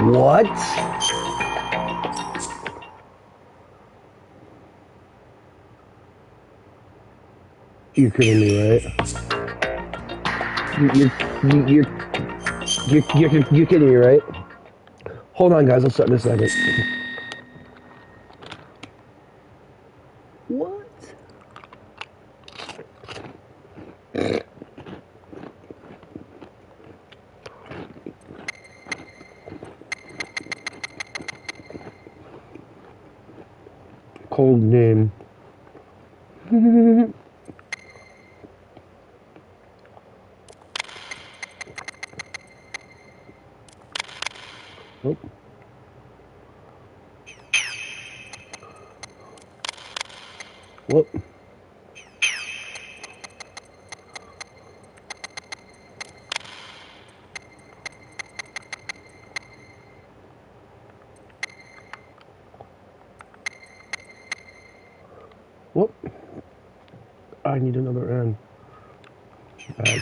What? You're kidding me, right? You're kidding me, right? Hold on, guys. I'll start in a second. What? Cold name. Oh. Whoop. Whoop. I need another N. Bag.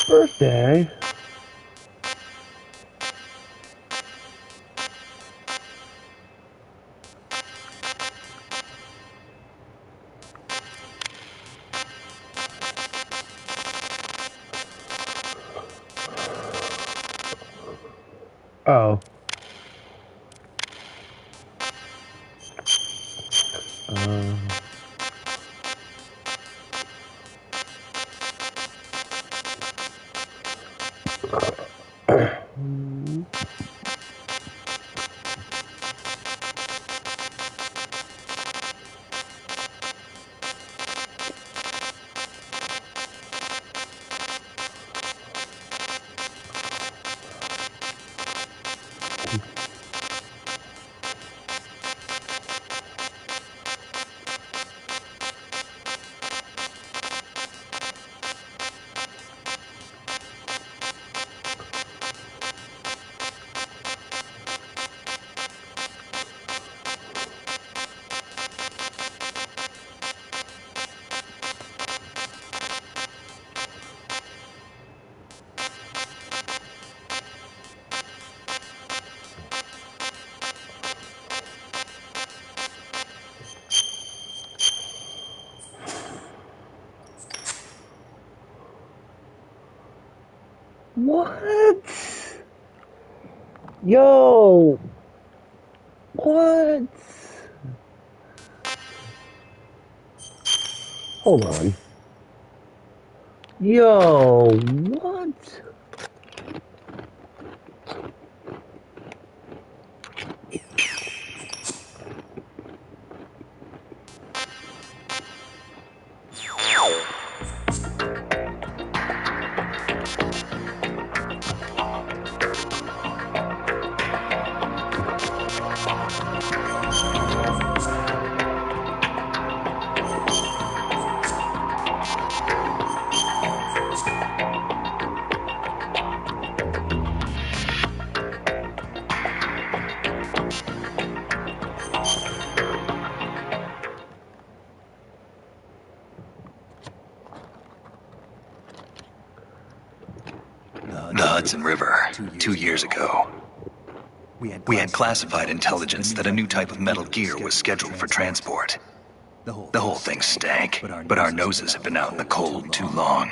Birthday? Oh. Uh, what? Yo! What? Hold on. Yo, what? The Hudson River, 2 years ago. We had classified intelligence that a new type of metal gear was scheduled for transport. The whole thing stank, but our noses have been out in the cold too long.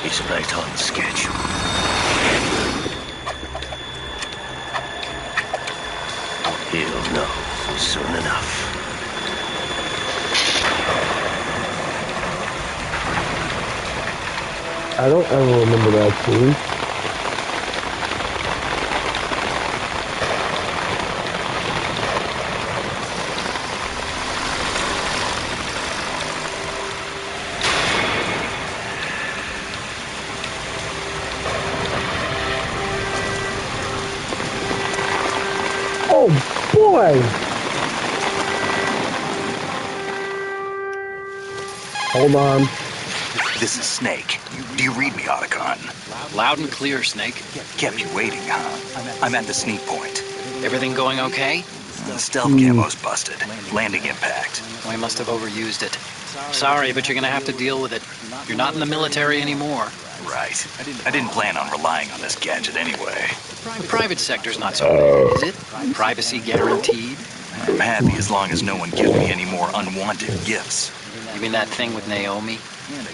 He's right on schedule. He'll know soon enough. I don't ever remember that scene. Oh boy! Hold on. This is Snake. Do you read me, Otacon? Loud and clear, Snake. Kept you waiting, huh? I'm at the sneak point. Everything going okay? The stealth camo's busted. Landing impact. We must have overused it. Sorry, but you're gonna have to deal with it. You're not in the military anymore. Right. I didn't plan on relying on this gadget anyway. The private sector's not so bad, is it? Privacy guaranteed? I'm happy as long as no one gives me any more unwanted gifts. You mean that thing with Naomi?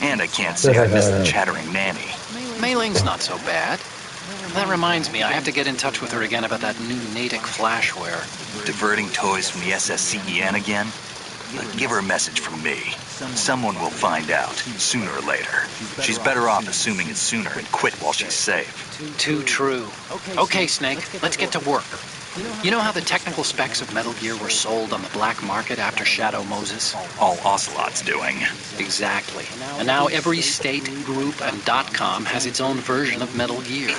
And I can't say I miss the chattering nanny. Mei Ling's not so bad. That reminds me, I have to get in touch with her again about that new Natick flashware. Diverting toys from the SSCEN again? Give her a message from me. Someone will find out, sooner or later. She's better off assuming it's sooner and quit while she's safe. Too true. Okay, Snake, let's get to work. You know how the technical specs of Metal Gear were sold on the black market after Shadow Moses? All Ocelot's doing. Exactly. And now every state, group, and .com has its own version of Metal Gear.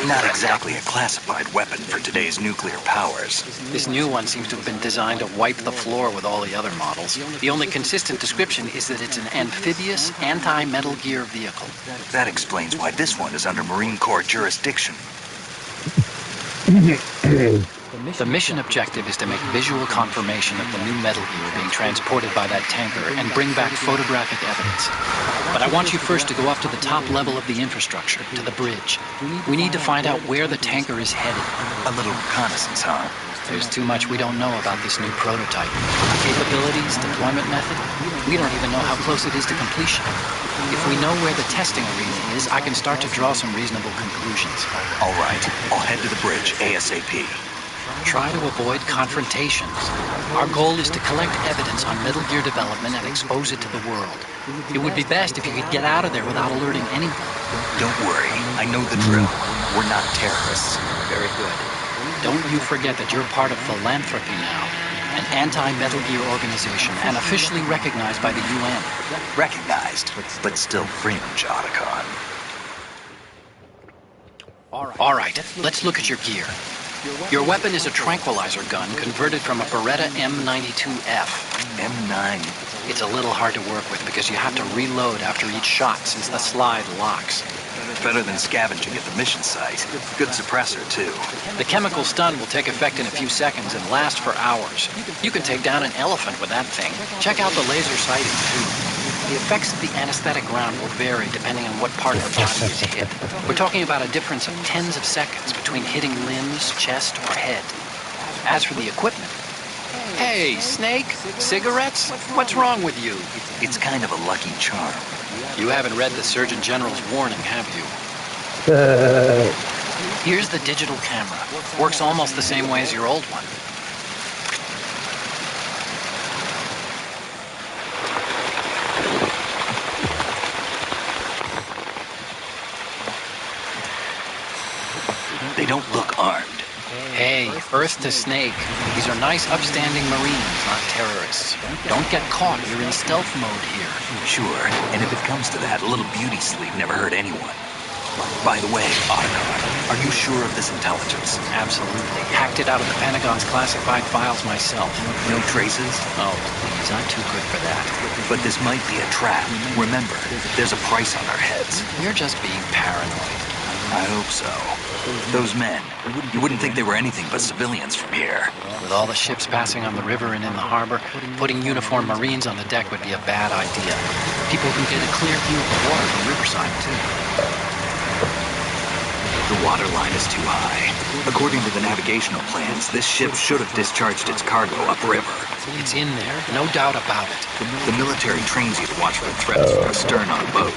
Not exactly a classified weapon for today's nuclear powers. This new one seems to have been designed to wipe the floor with all the other models. The only consistent description is that it's an amphibious, anti-Metal Gear vehicle. That explains why this one is under Marine Corps jurisdiction. The mission objective is to make visual confirmation of the new Metal Gear being transported by that tanker and bring back photographic evidence. But I want you first to go up to the top level of the infrastructure, to the bridge. We need to find out where the tanker is headed. A little reconnaissance, huh? There's too much we don't know about this new prototype. Capabilities, deployment method, we don't even know how close it is to completion. If we know where the testing arena is, I can start to draw some reasonable conclusions. All right, I'll head to the bridge ASAP. Try to avoid confrontations. Our goal is to collect evidence on Metal Gear development and expose it to the world. It would be best if you could get out of there without alerting anyone. Don't worry, I know the drill. We're not terrorists. Very good. Don't you forget that you're part of Philanthropy now, an anti-Metal Gear organization and officially recognized by the UN. Recognized, but still fringe, Otacon. All right, let's look at your gear. Your weapon is a tranquilizer gun converted from a Beretta M92F. M9? It's a little hard to work with because you have to reload after each shot since the slide locks. Better than scavenging at the mission site. Good suppressor, too. The chemical stun will take effect in a few seconds and last for hours. You can take down an elephant with that thing. Check out the laser sighting, too. The effects of the anesthetic round will vary depending on what part of the body is hit. We're talking about a difference of tens of seconds between hitting limbs, chest, or head. As for the equipment... Hey, Snake, cigarettes? What's wrong with you? It's kind of a lucky charm. You haven't read the Surgeon General's warning, have you? Here's the digital camera. Works almost the same way as your old one. don't look armed. Hey, Earth to Snake. These are nice, upstanding Marines, not terrorists. Don't get caught. You're in stealth mode here. Sure, and if it comes to that, a little beauty sleep never hurt anyone. By the way, Otacon, are you sure of this intelligence? Absolutely. Hacked it out of the Pentagon's classified files myself. No traces? Oh, please, I'm too good for that. But this might be a trap. Remember, there's a price on our heads. You're just being paranoid. I hope so. Those men, you wouldn't think they were anything but civilians from here. With all the ships passing on the river and in the harbor, putting uniformed Marines on the deck would be a bad idea. People can get a clear view of the water from Riverside, too. The water line is too high. According to the navigational plans, this ship should have discharged its cargo upriver. It's in there, no doubt about it. The military trains you to watch for threats from the stern on a boat.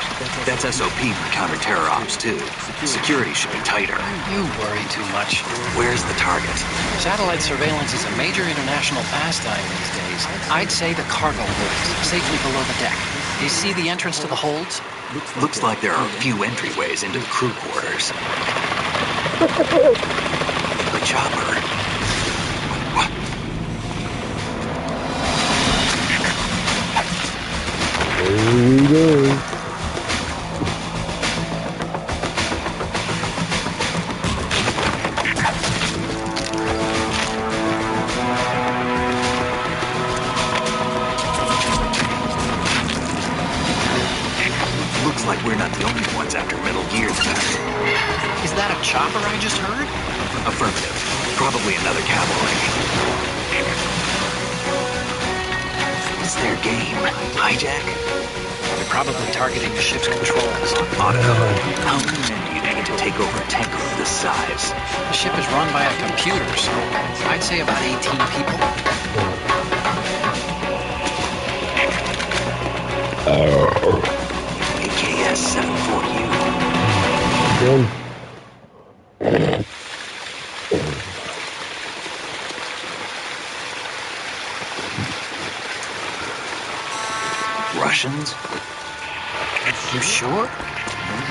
That's SOP for counter-terror ops, too. Security should be tighter. You worry too much. Where's the target? Satellite surveillance is a major international pastime these days. I'd say the cargo holds, safely below the deck. Do you see the entrance to the holds? Looks like there are a few entryways into the crew quarters. The chopper. What? Here we go. Looks like we're not the only ones after Metal Gear tonight. Is that a chopper I just heard? Affirmative. Probably another cavalry. It's their game. Hijack? They're probably targeting the ship's controls. Otacon, how many men do you need to take over a tanker of this size? The ship is run by a computer, so I'd say about 18 people. AKS-74U. Done. Russians? You sure?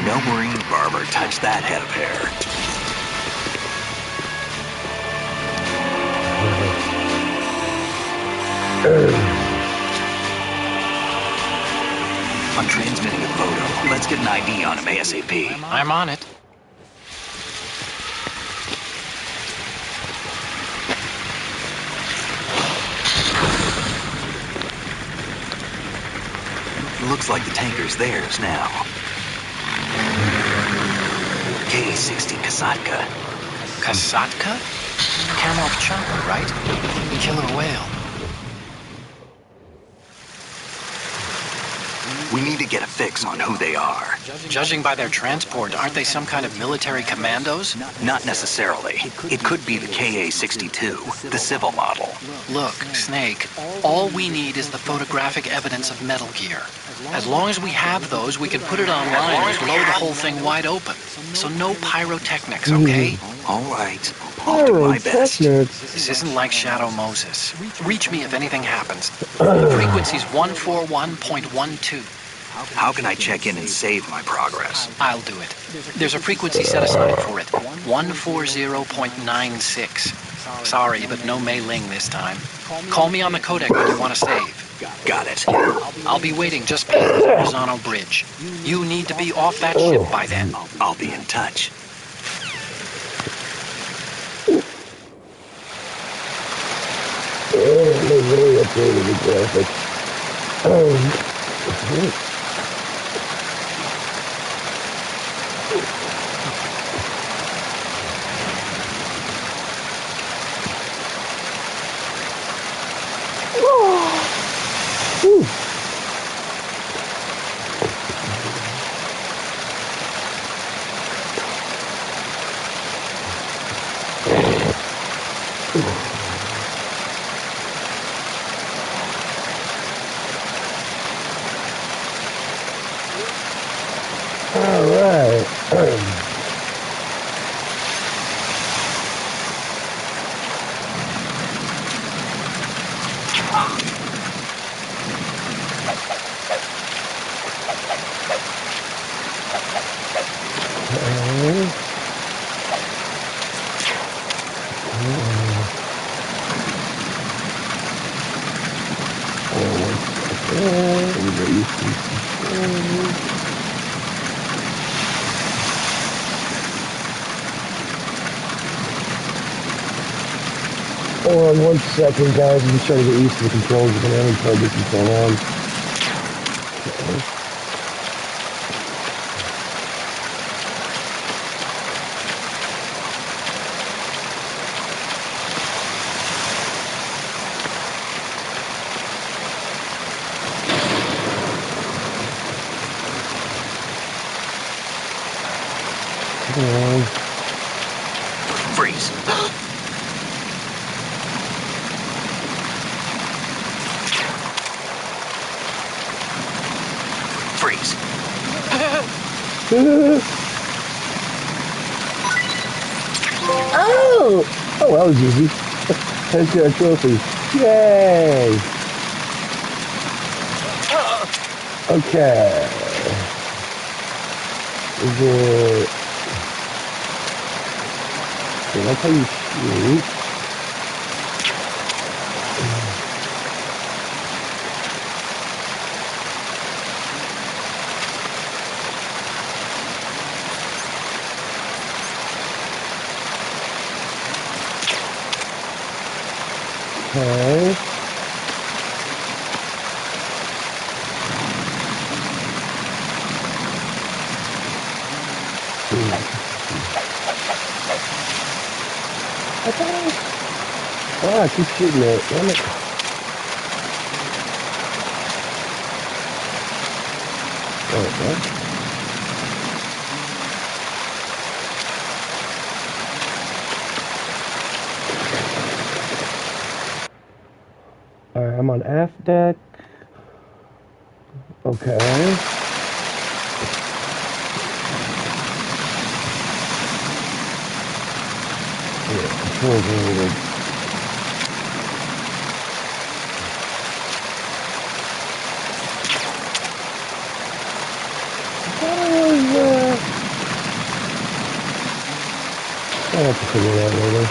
No Marine barber touched that head of hair. I'm transmitting a photo. Let's get an ID on him ASAP. I'm on it. Looks like the tanker's theirs now. Ka-60 Kasatka. Kasatka? Kamarov chopper, right? Killer whale. We need to get a fix on who they are. Judging by their transport, aren't they some kind of military commandos? Not necessarily. It could be the Ka-62, the civil model. Look, Snake, all we need is the photographic evidence of Metal Gear. As long as we have those, we can put it online and blow the whole thing wide open. So no pyrotechnics, okay? All right. I'll do my best. This isn't like Shadow Moses. Reach me if anything happens. The frequency's 141.12. How can I check in and save my progress? I'll do it. There's a frequency set aside for it. 140.96. Sorry, but no Mei-Ling this time. Call me on the codec when you want to save. Got it. I'll be waiting just past the Verrazano Bridge. You need to be off that ship by then. I'll be in touch. Oh, they really updated the graphics. All right. Hold on 1 second, guys. I'm just trying to get used to the controls. I haven't played this in so long. Freeze. Freeze. Oh! Oh, that was easy. Let's get a trophy. Yay! Okay. Is it... Okay, that's how you shoot. Okay. Oh, I keep shooting it. Damn it. There we go. Alright, I'm on aft deck. Okay. Yeah, controls are a little... I'll have to figure it out later.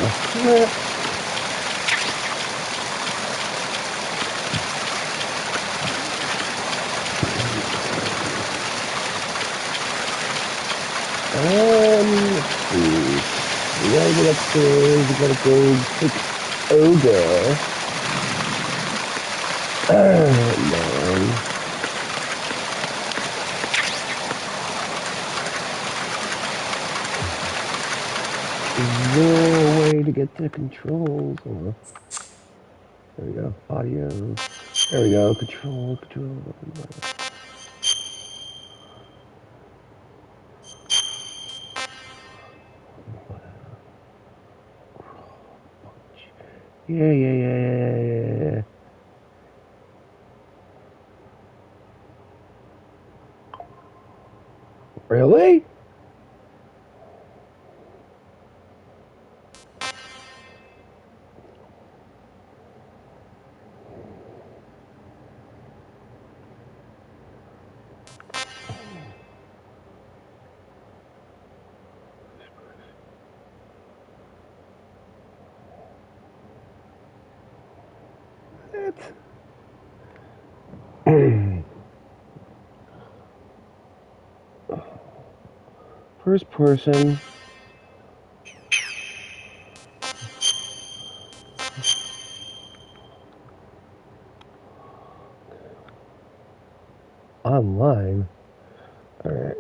Let's see. We gotta get upstairs. We gotta go fix Ogre. Man. Is there a way to get the controls? Oh, there we go. Audio. There we go. Control. Yeah. Really? First person. Online. Alright.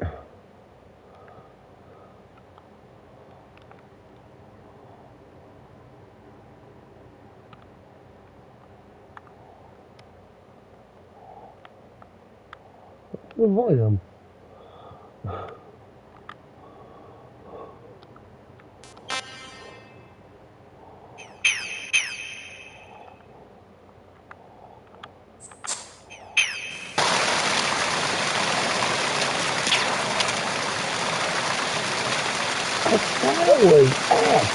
The volume. I thought it was X.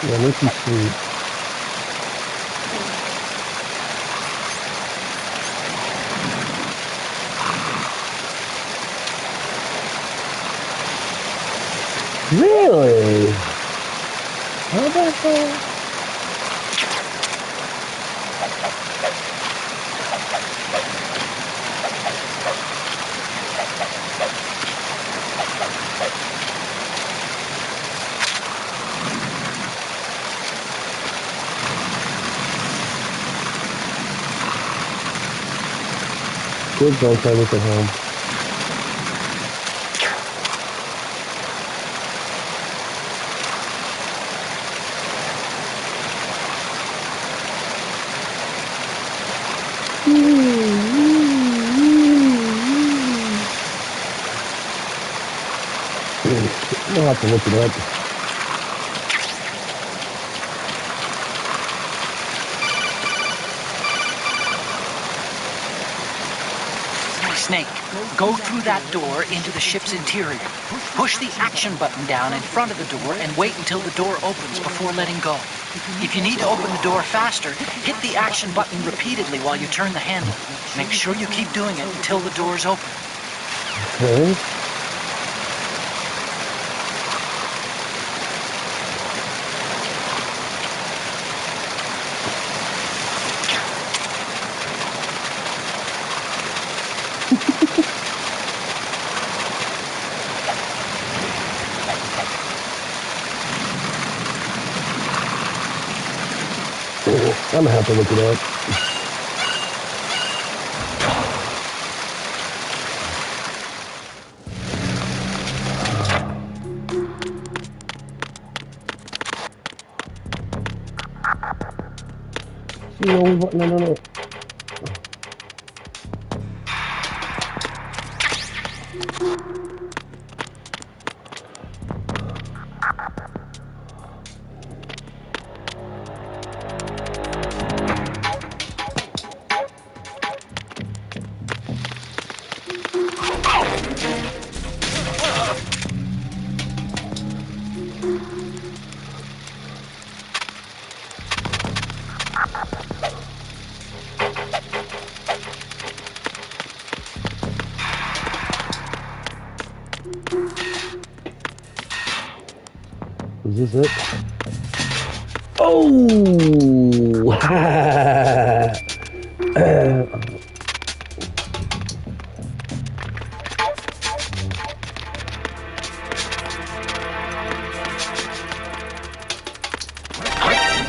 Yeah, let me see. Really? How about that? Kids don't try this at home. I'll have to look it up. Snake, go through that door into the ship's interior. Push the action button down in front of the door and wait until the door opens before letting go. If you need to open the door faster, hit the action button repeatedly while you turn the handle. Make sure you keep doing it until the door's open. Okay. I'm gonna have to look it up. No. Is this it? Oh!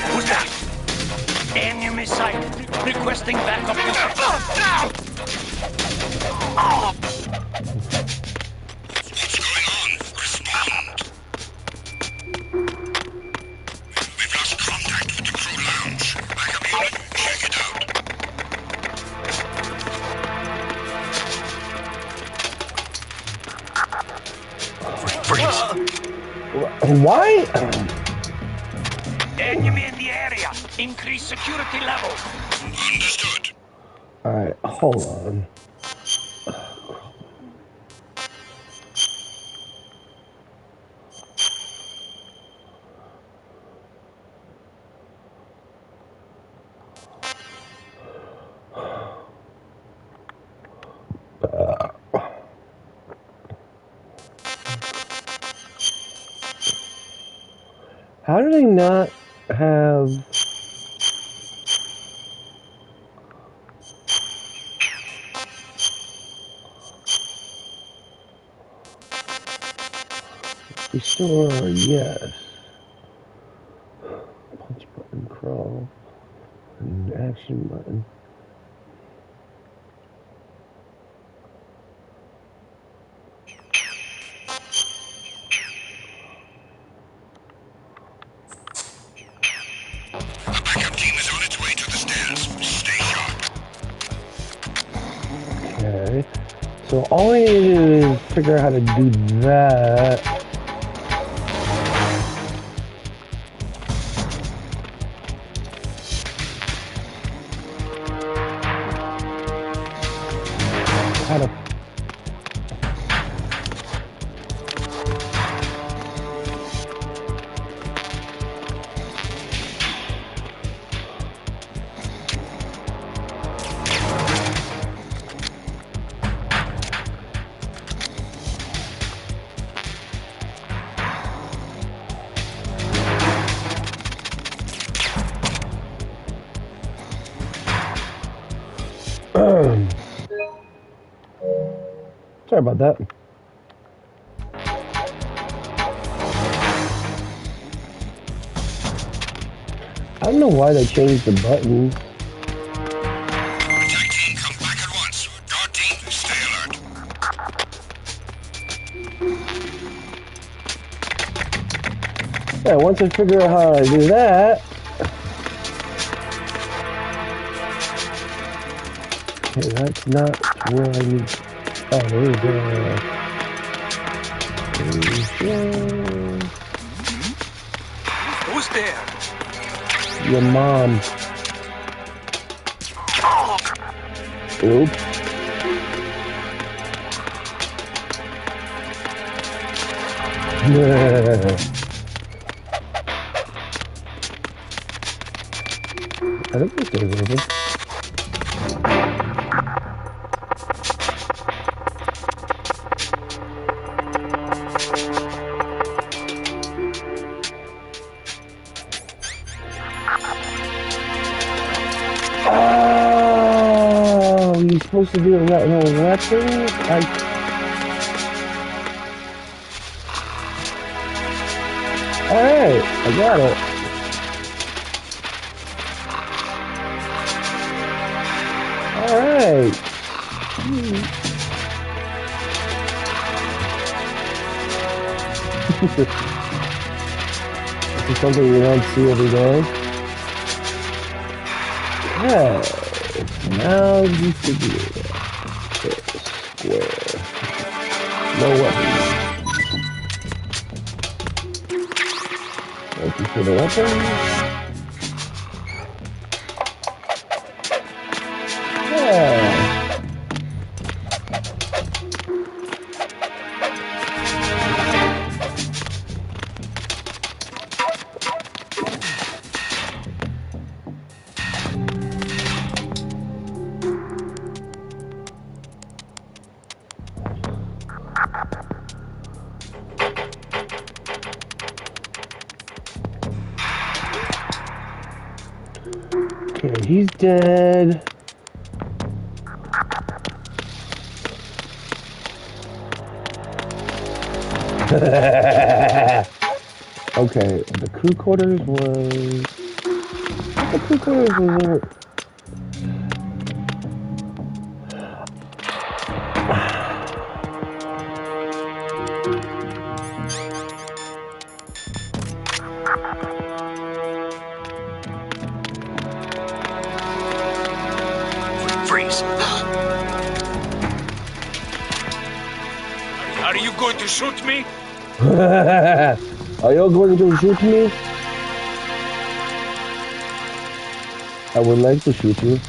Who's that? Enemy sight. Requesting backup. Why? Enemy in the area. Increase security levels. Understood. Alright, hold on. How do they not have... Restore, yes. Punch button, crawl, and action button. So all I need to do is figure out how to do that. How to... Sorry about that. I don't know why they changed the buttons. Team, come back at once. Guard team, stay alert. Yeah, once I figure out how to do that... Okay, that's not where I need... Oh, there we go. Who's there? Your mom. Oops. I think this is open. Oh, you're supposed to do it without no weapons? Alright, I got it. Alright. This is something you don't see every day. Yeah. Now you figure it out. Square. No weapons. Thank you for the weapons. Yeah. Okay, he's dead. Okay, the crew quarters was... The crew quarters was... Freeze. Are you going to shoot me? Are you going to shoot me? I would like to shoot you.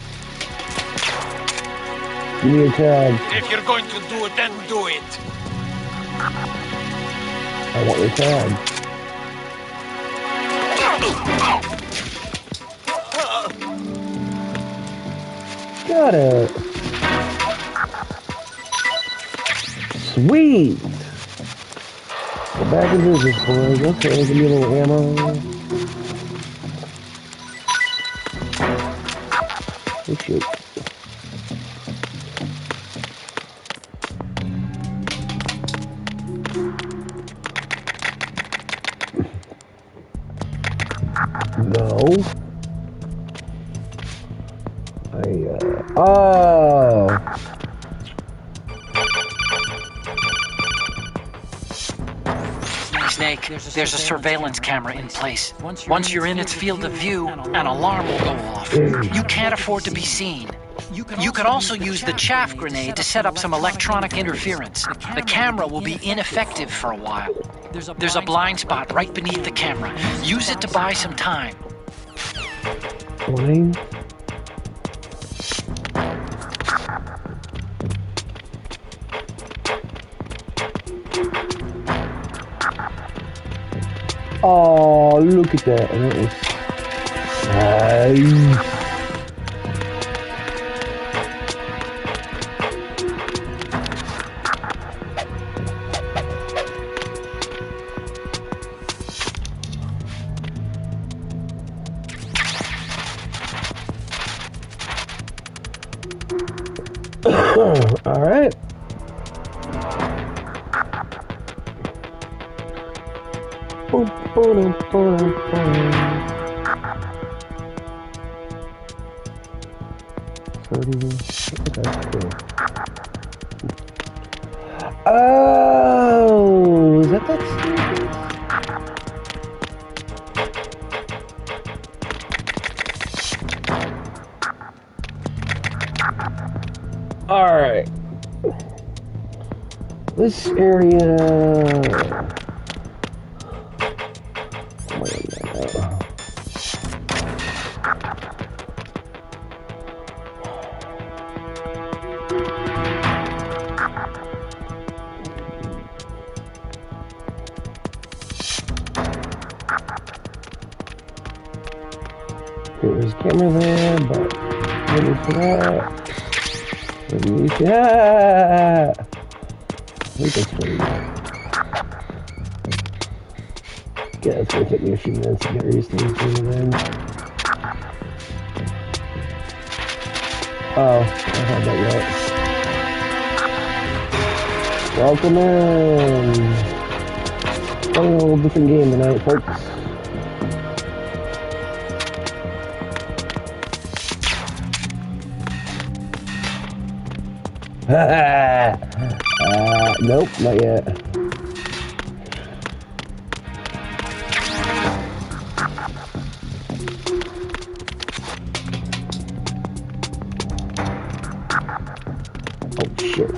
Give me a tag. If you're going to do it, then do it. I want your tag. Got it. Sweet. Go back in business, boys. Okay, give me a little ammo. Oh, shoot. No. Oh. Snake, there's a surveillance camera in place. Once you're in its field of view, an alarm will go off. You can't afford to be seen. You can also use the chaff grenade to set up some electronic interference. The camera will be ineffective for a while. There's a blind spot right beneath the camera. Use it to buy some time. Blind? Oh, look at that. And it was nice. All right. Oh, is that staircase? All right. This area. There's a camera there, but ready for that. Ready for that. I think that's ready. Yeah, it's gonna take me a few minutes to get used to this thing. Oh, I had that yet. Welcome in. Playing a little different game tonight, folks. Nope, not yet. Oh, shit.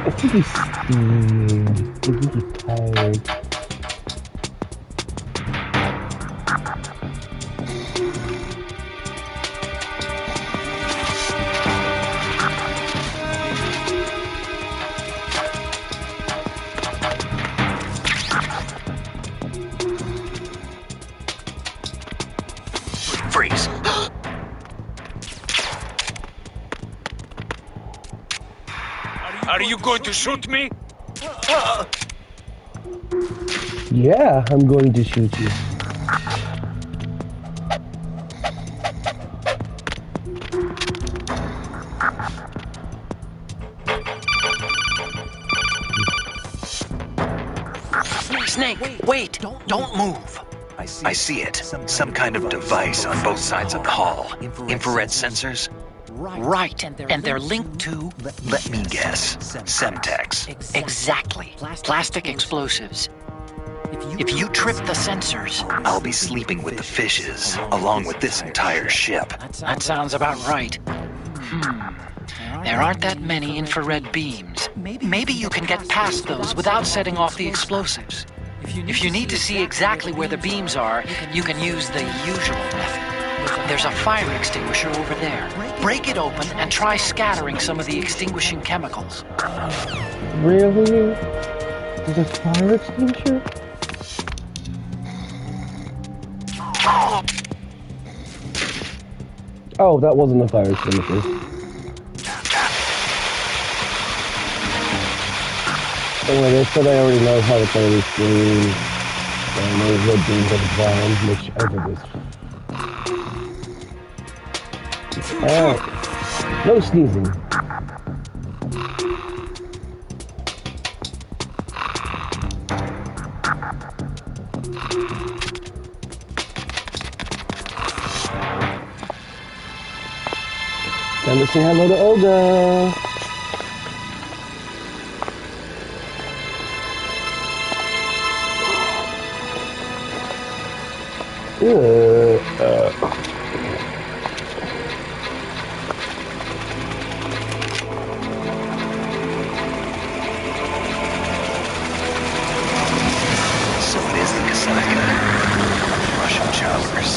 I think he's tired. Freeze. Are you going to shoot me? Yeah, I'm going to shoot you. Snake, wait! Don't move! I see it. Some kind of device on both sides of the hall. Infrared sensors? Right, and they're linked to... Let me guess. Semtex. Exactly. Plastic explosives. If you trip the sensors... I'll be sleeping with the fishes, along with this entire ship. That sounds about right. There aren't that many infrared beams. Maybe you can get past those without setting off the explosives. If you need to see exactly where the beams are, you can use the usual method. There's a fire extinguisher over there. Break it open and try scattering some of the extinguishing chemicals. Really? There's a fire extinguisher? Oh, that wasn't a fire extinguisher. Anyway, they said I already know how to play this game. I know what games I've played, which I did this. Alright. No sneezing. Time to say hello to Olga. So it is the Kasaka. Russian choppers.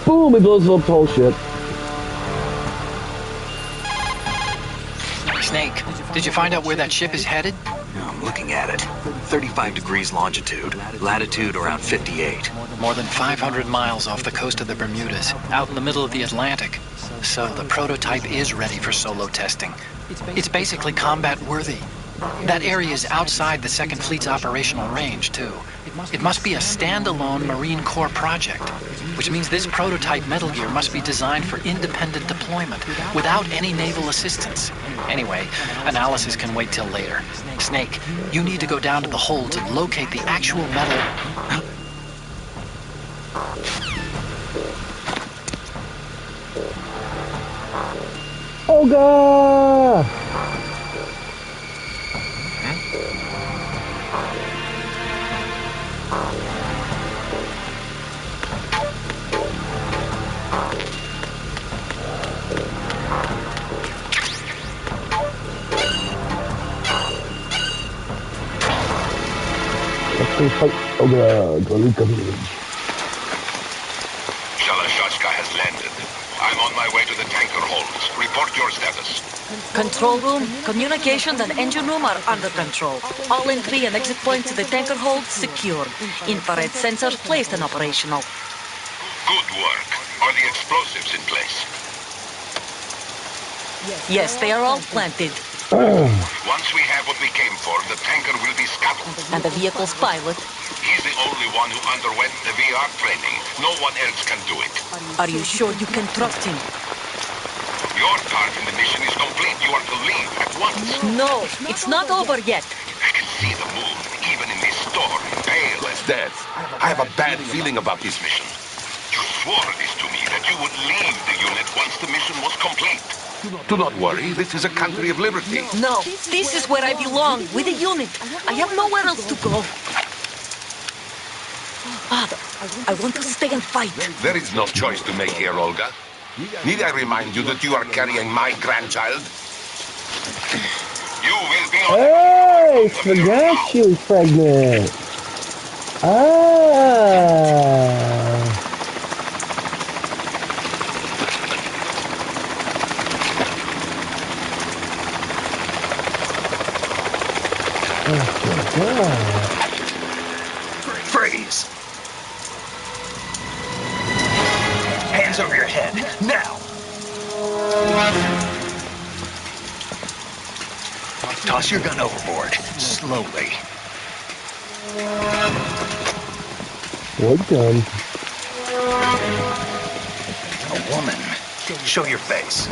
Boom, he blows up the whole ship. Snake, did you find out where that ship is headed? I'm looking at it. 35 degrees longitude, latitude around 58. More than 500 miles off the coast of the Bermudas, out in the middle of the Atlantic. So the prototype is ready for solo testing. It's basically combat worthy. That area is outside the Second Fleet's operational range, too. It must be a standalone Marine Corps project, which means this prototype Metal Gear must be designed for independent deployment, without any naval assistance. Anyway, analysis can wait till later. Snake, you need to go down to the hold and locate the actual metal... Olga! Let's go fight Olga, Golika village. Shalashashka has landed. I'm on my way to the tanker holds. Report your status. Control room, communications and engine room are under control. All entry and exit points to the tanker hold secured. Infrared sensors placed and operational. Good work. Are the explosives in place? Yes, they are all planted. Once we have what we came for, the tanker will be scuttled. And the vehicle's pilot. He's the only one who underwent the VR training. No one else can do it. Are you sure you can trust him? Your part in the mission is complete. You are to leave at once. No, it's not over yet. I can see the moon, even in this storm, pale as death. I have a bad feeling about this mission. You swore this to me, that you would leave the unit once the mission was complete. Do not worry, this is a country of liberty. No, this is where I belong, with the unit. I have nowhere else to go. Father, I want to stay and fight. There is no choice to make here, Olga. Need I remind you that you are carrying my grandchild? You will be on... Hey, forgot she was pregnant. Ah. Freeze! Hands over your head, now! Toss your gun overboard, slowly. What gun? A woman. Show your face.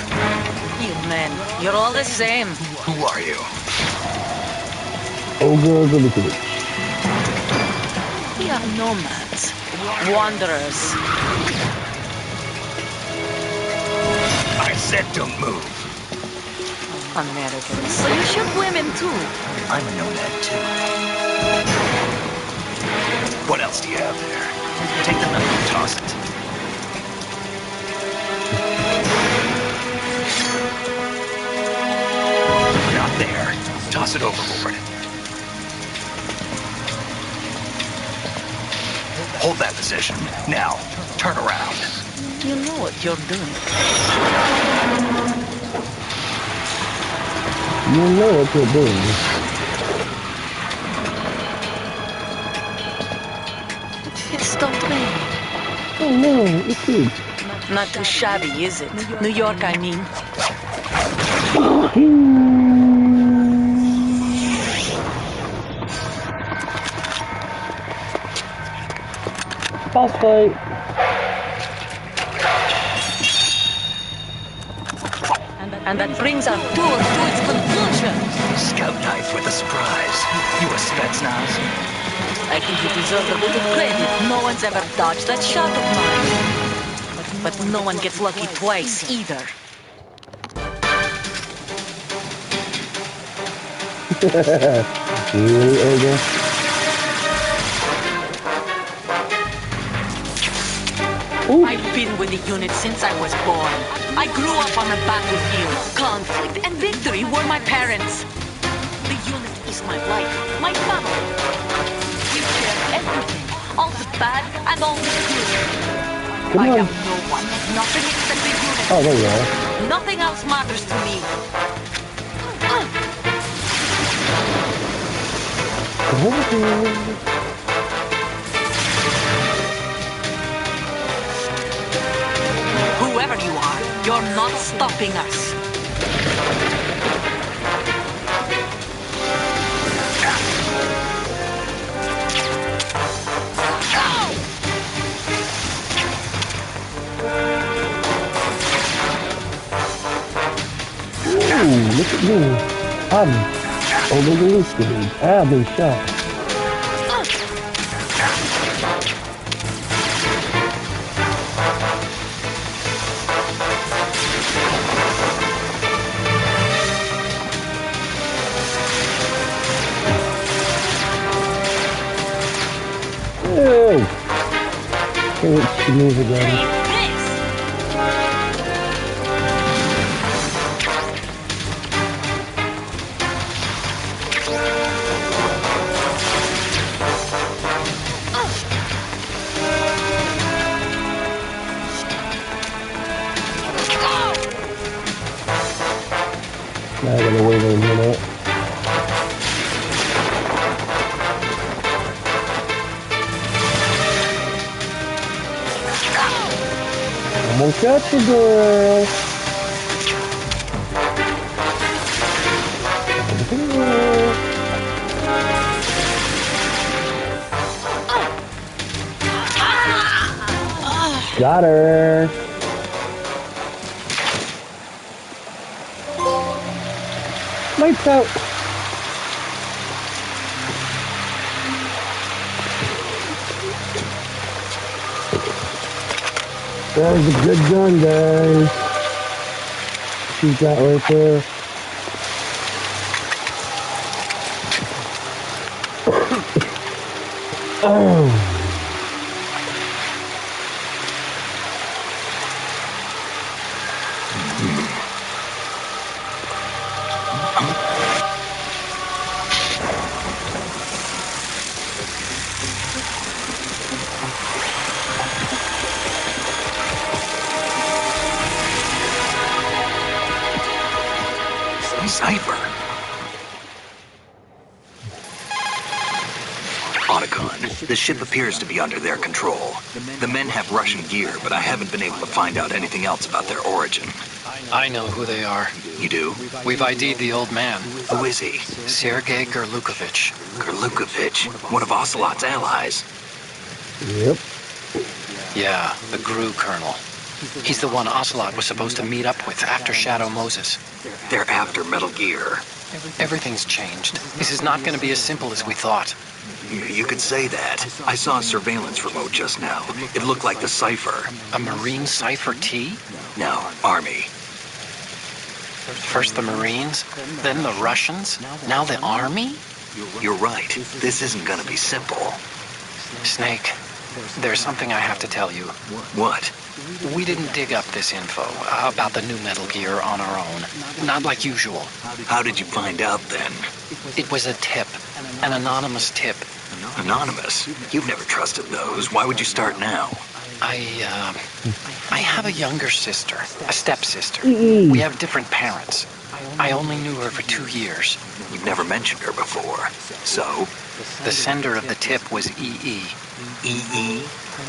You men, you're all the same. Who are you? Olga Golukovic. We are nomads, wanderers. I said don't move. Americans. So you shoot women too. I'm a nomad too. What else do you have there? Take the knife and toss it. Not there. Toss it overboard. Hold that position. Now, turn around. You know what you're doing. You know what you're doing. It stopped raining. Oh no, it's good. Not too shabby, is it? New York, I mean. Boss fight. And that brings our tour to its conclusion. Scout knife with a surprise. You a Spetsnaz? I think you deserve a little credit. No one's ever dodged that shot of mine. But no one gets lucky twice, either. Really, Olga? Ooh. I've been with the unit since I was born. I grew up on the battlefield. Conflict and victory were my parents. The unit is my life, my family. We share everything, all the bad and all the good. Come I on. am no one, nothing except the unit. Oh, there you are. Nothing else matters to me. Whoever you are, you're not stopping us. Ooh, look at me. I'm Olga Golukovic. I've been shot. Ew. Okay, she moves again. Now I gotta wait a minute. I'm gonna catch you, girl. Got her. Lights out. That was a good gun, guys. She's got right there. Oh. Sniper. Otacon, the ship appears to be under their control. The men have Russian gear, but I haven't been able to find out anything else about their origin. I know who they are. You do? We've ID'd the old man. Who is he? Sergei Gerlukovich. Gerlukovich, one of Ocelot's allies. Yep. Yeah, the GRU colonel. He's the one Ocelot was supposed to meet up with after Shadow Moses. They're after Metal Gear. Everything's changed. This is not going to be as simple as we thought. You could say that. I saw a surveillance remote just now. It looked like the Cypher. A Marine Cypher T? No, Army. First the Marines, then the Russians, now the Army? You're right. This isn't gonna be simple. Snake, there's something I have to tell you. What? We didn't dig up this info about the new Metal Gear on our own. Not like usual. How did you find out then? It was a tip. An anonymous tip. Anonymous? You've never trusted those. Why would you start now? I have a younger sister, a stepsister. We have different parents. I only knew her for 2 years. You've never mentioned her before. So? The sender of the tip was EE. EE?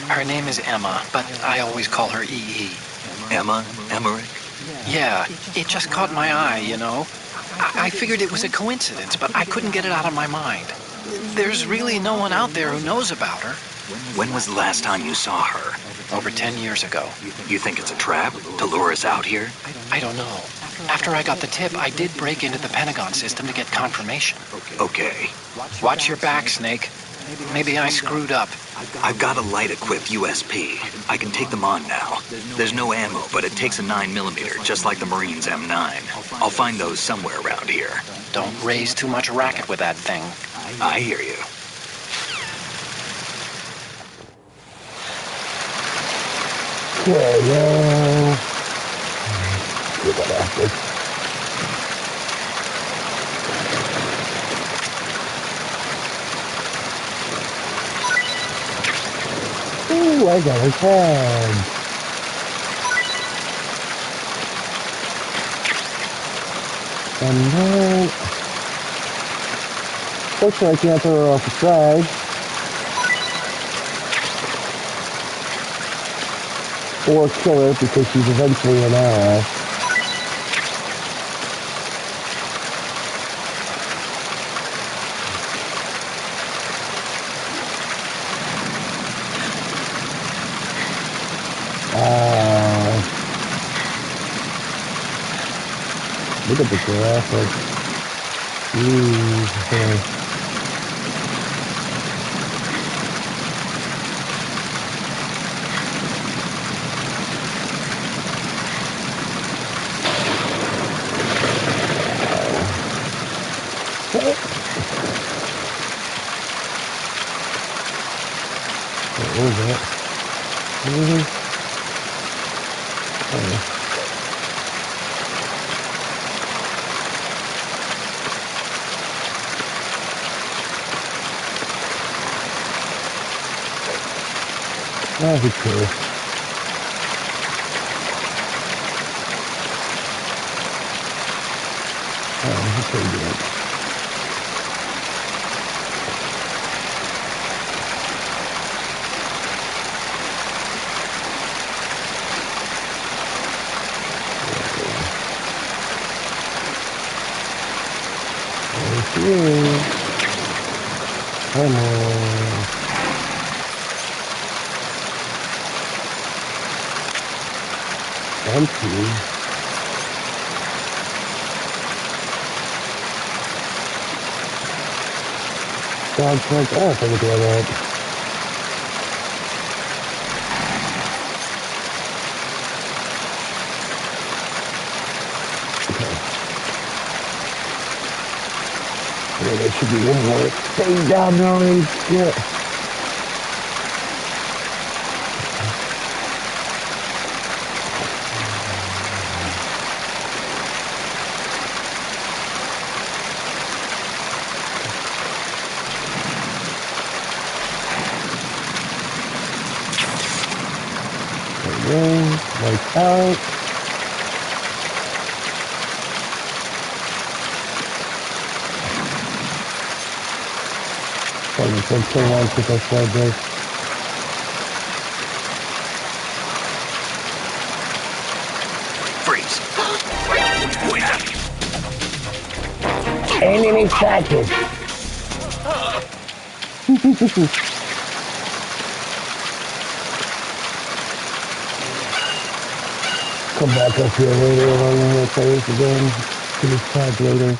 Her name is Emma, but I always call her EE. Emma? Emmerich? Yeah, it just caught my eye, you know. I figured it was a coincidence, but I couldn't get it out of my mind. There's really no one out there who knows about her. When was the last time you saw her? Over 10 years ago. You think it's a trap to lure us out here? I don't know. After I got the tip, I did break into the Pentagon system to get confirmation. Okay. Watch your back, Snake. Maybe I screwed up. I've got a light-equipped USP. I can take them on now. There's no ammo, but it takes a 9mm, just like the Marines' M9. I'll find those somewhere around here. Don't raise too much racket with that thing. I hear you. Okay, well... Get that after. Ooh, I got a tag. And then... Fortunately, I can't throw her off the side. Or kill her because she's eventually an ally. Look at the graphics. Jeez. What was that? That'd be cool. Oh, that's pretty good. Come on. Empty. Dog trunk up, I could do that. Yeah, there should be one more. Stay down there, shit. Lights out. Probably take so long since I tried this. Freeze! Wait up! Enemy spotted! Come back up here later and I'm gonna play this again. Get his tag later.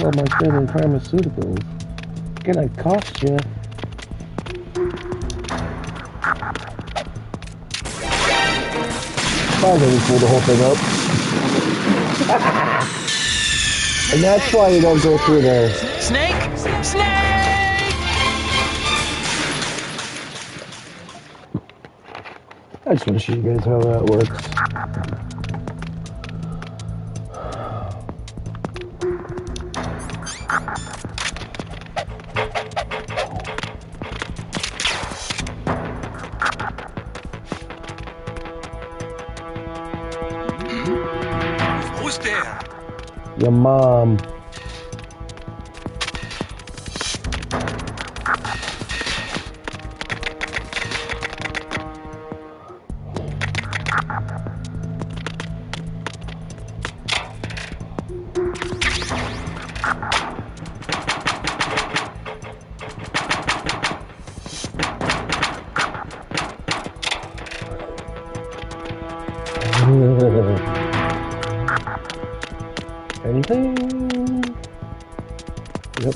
all my friendly pharmaceuticals. Gonna cost you. Probably didn't pull the whole thing up. And that's why you don't go through there. Snake! Snake! I just want to show you guys how that works. Who's there? Your mom. Anything? Yep.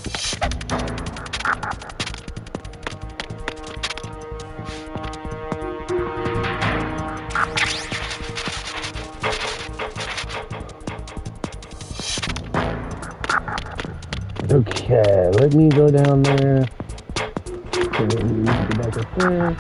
Okay, let me go down there. Okay, let me go back up there.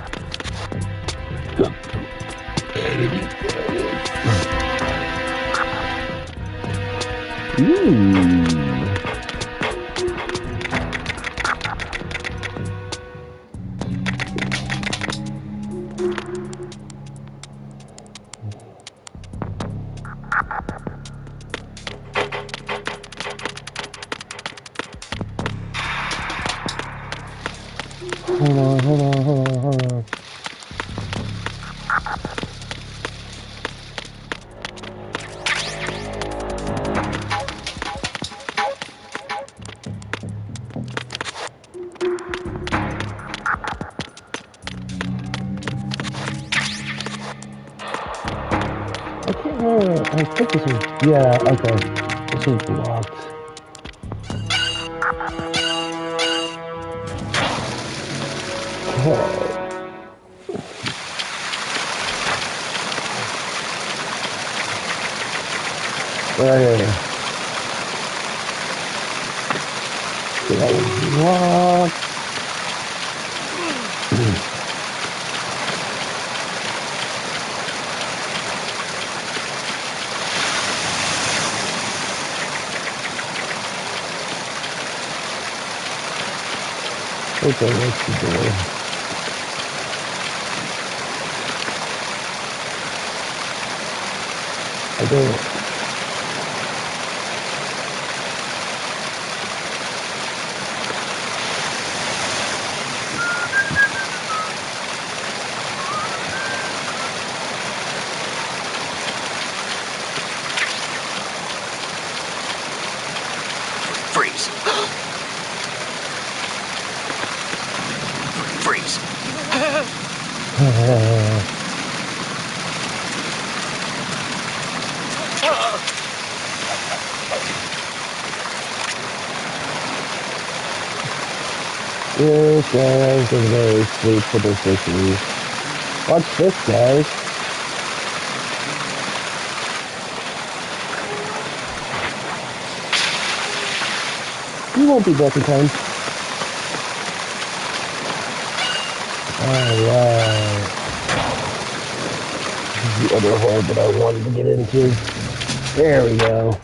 Hold on. I can't remember. I think this is. Yeah, okay. This is blocked. Okay. Right here. So that was blocked. Okay, what's the door? I don't. Freeze. Freeze. This guys is very sweet for the fishies. Watch this, guys. You won't be back in time. Alright. This is the other hole that I wanted to get into. There we go.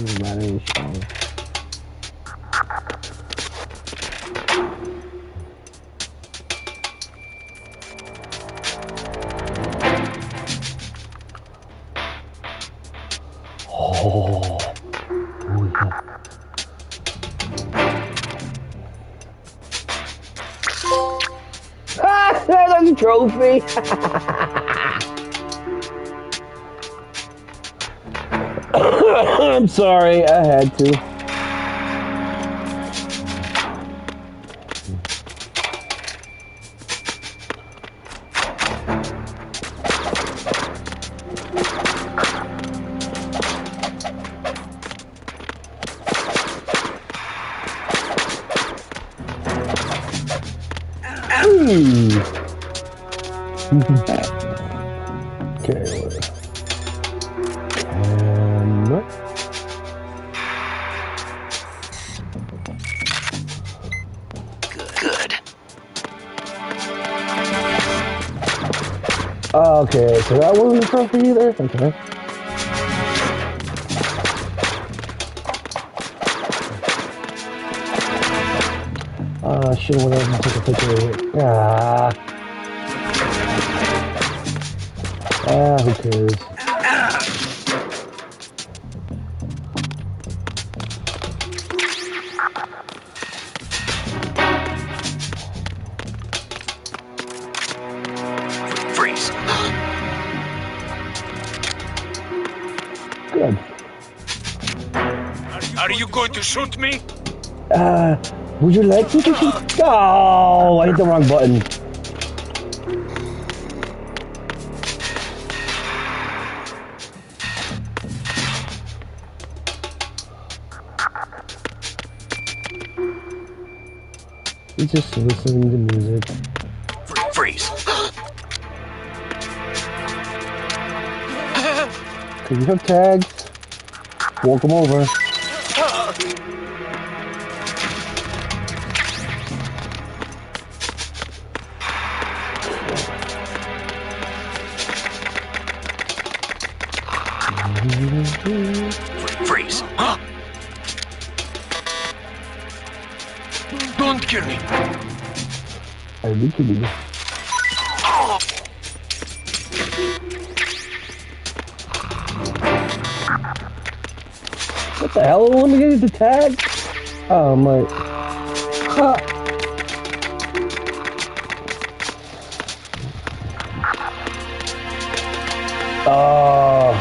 Radiation. Oh, yeah. Ah! bronze trophy. I'm sorry, I had to. Okay. Good. Okay, so that wasn't a trophy either? Okay. I should have went over and took a picture of it. Who cares? Freeze. Good. Are you going to shoot me? Would you like me to shoot? Oh, I hit the wrong button. He's just listening to music. Freeze. Could you have tags? Walk them over. Freeze. Don't kill me. I'll be kidding you. What the hell? Let me get the tag. Oh my. Ha. Oh.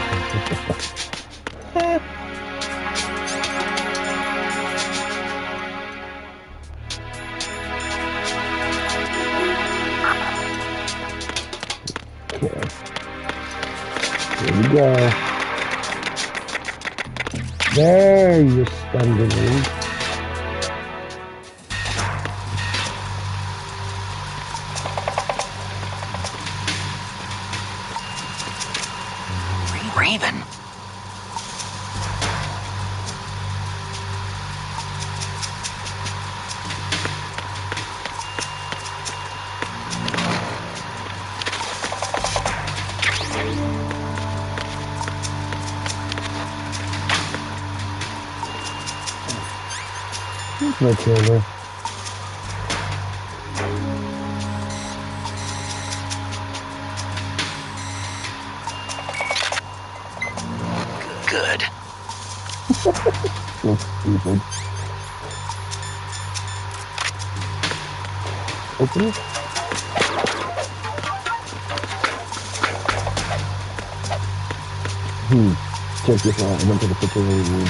Okay. Here we go. There you stunned me. Raven. My camera. Good. So stupid. Open it? Check this out. I went to the picture of the room.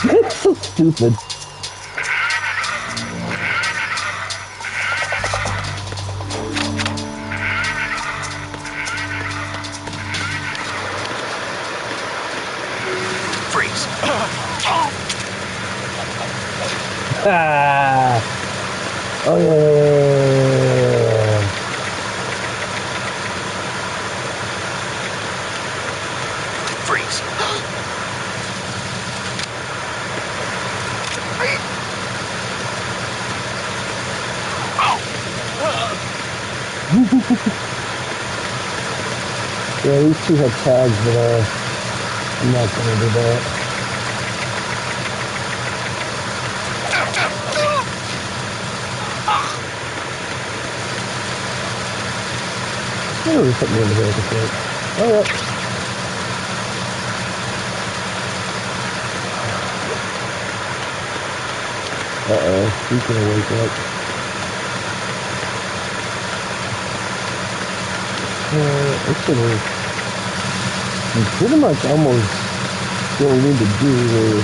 It's so stupid. Freeze. Ah. Oh yeah. Freeze. Yeah, these two have tags, but I'm not gonna do that. Oh, there's something over there. Oh, yeah. Uh-oh, he's gonna wake up. It's pretty much almost what we need to do here.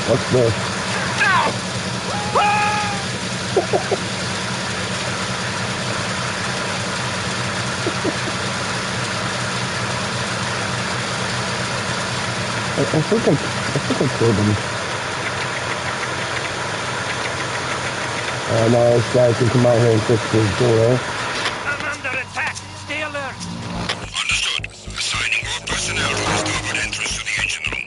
What's this? I think I killed him. Now this guy can come out here and fix his door. I'm under attack. Stay alert. Understood. Assigning all personnel to the starboard entrance to the engine room.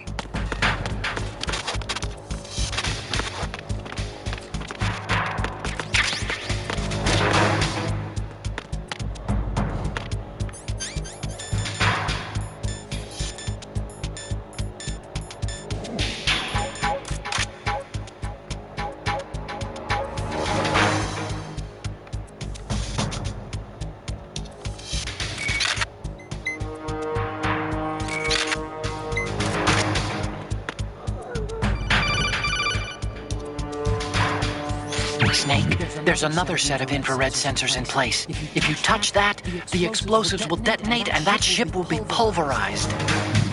Snake, there's another set of infrared sensors in place. If you touch that, the explosives will detonate and that ship will be pulverized.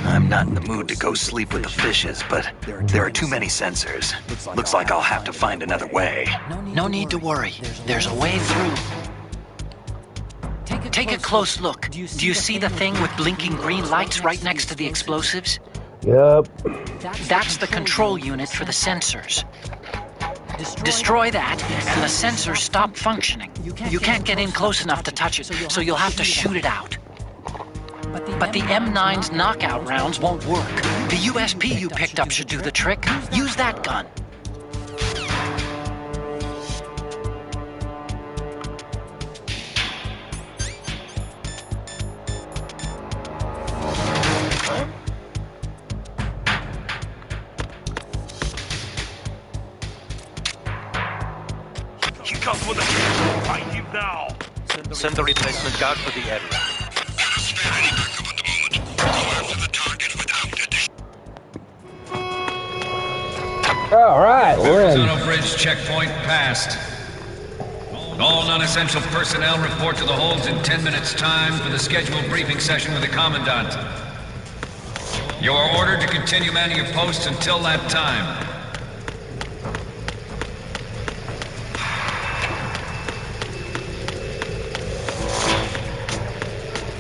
I'm not in the mood to go sleep with the fishes, but there are too many sensors. Looks like I'll have to find another way. No need to worry. There's a way through. Take a close look. Do you see the thing with blinking green lights right next to the explosives? Yep. That's the control unit for the sensors. Destroy that, and the sensors stop functioning. You can't get in close enough to touch it, so you'll have to shoot it out. But the M9's knockout rounds won't work. The USP you picked up should do the trick. Use that gun. He comes with a find him now. Send the replacement guard for the area. Cannot spare any backup at the moment. Go after the target without addition. All right, we're in. Verrazano Bridge checkpoint passed. All non-essential personnel report to the holds in 10 minutes' time for the scheduled briefing session with the Commandant. You are ordered to continue manning your posts until that time.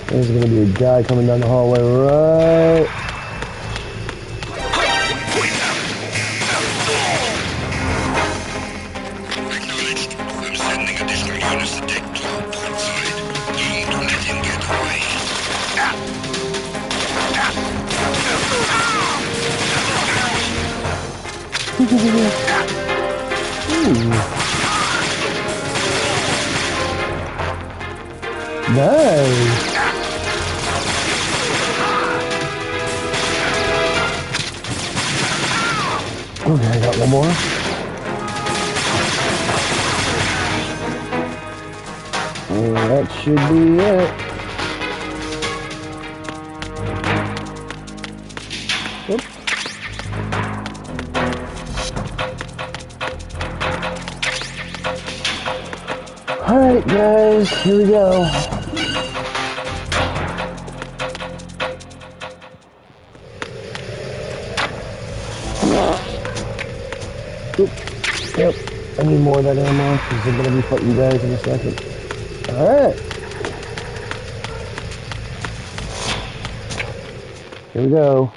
There's gonna be a guy coming down the hallway, right? Acknowledged. I'm sending additional units to take Cloud Point side. Don't let him get away. Nice. Okay, I got one more. And that should be it. Oops. Alright guys, here we go. Oop. Yep, I need more of that ammo because I'm gonna be fighting guys in a second. Alright. Here we go.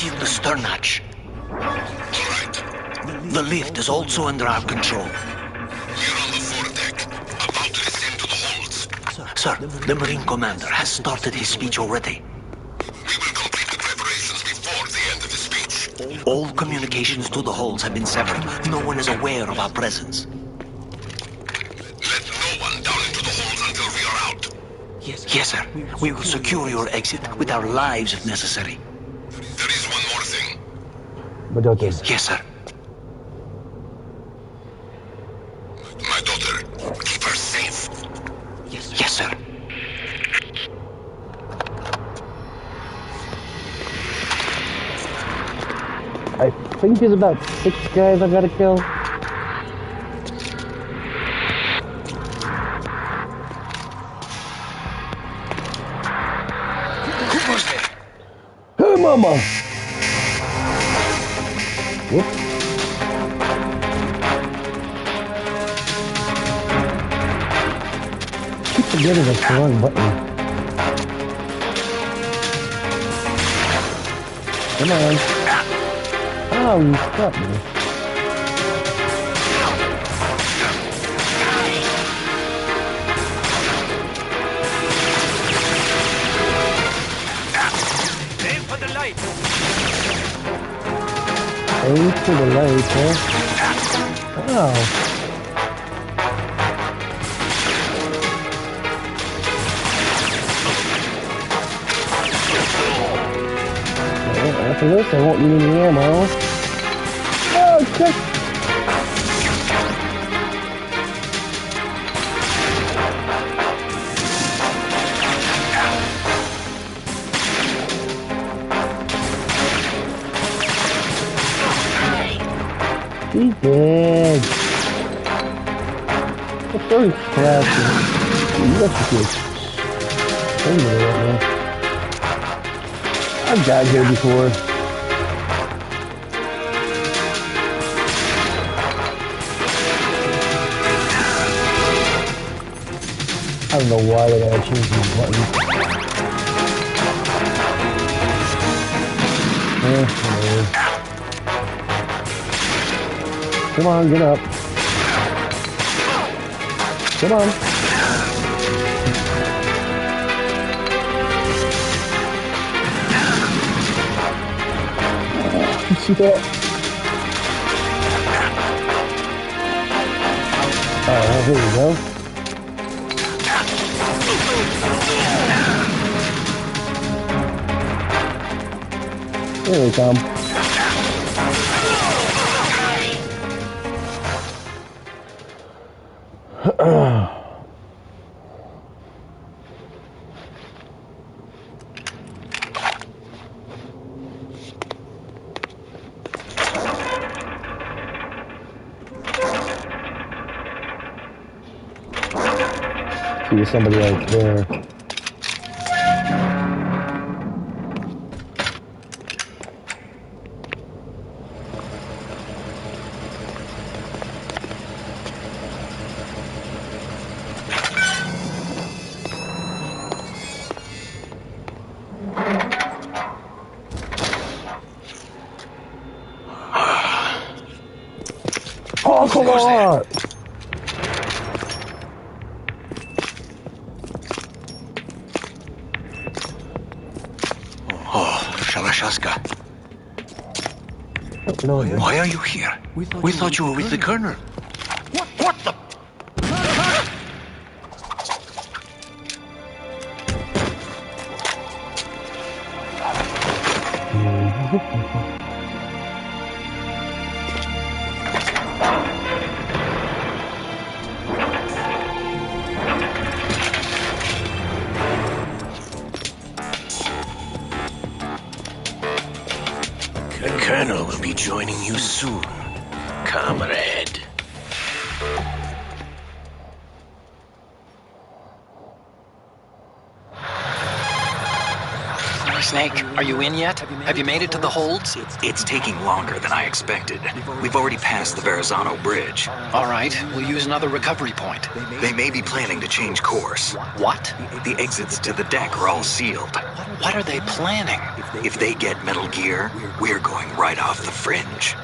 seal the stern hatch. All right. The lift is also under our control. We're on the foredeck, about to descend to the holds. Sir, the Marine Commander has started his speech already. We will complete the preparations before the end of the speech. All communications to the holds have been severed. No one is aware of our presence. Let no one down into the holds until we are out. Yes, sir. We will secure your exit with our lives if necessary. There is one more thing. Bedotes. Yes, sir. My daughter, keep her safe. Yes, sir. I think there's about 6 guys I gotta kill. Hey, mama! Whoops. Keep forgetting that's the wrong button. Come on. Oh, you stopped me. Aim for the light. Aim for the light, huh? Oh. After this, I won't need any ammo. Oh, shit! He's dead. What's very crashing? You got to get right now. I've died here before. I don't know why they gotta change these buttons. Whatever. Come on, get up. Come on. You see that? Alright, here we go. Here they come. See somebody out there. Oh, come on! Oh, Shalashaska. No, Why are you here? We thought you were with the Colonel. What the? The Colonel will be joining you soon, comrade. Snake, are you in yet? Have you made it to the holds? It's taking longer than I expected. We've already passed the Verrazano Bridge. All right, we'll use another recovery point. They may be planning to change course. What? The exits to the deck are all sealed. What are they planning? If they get Metal Gear, we're going right off the fringe.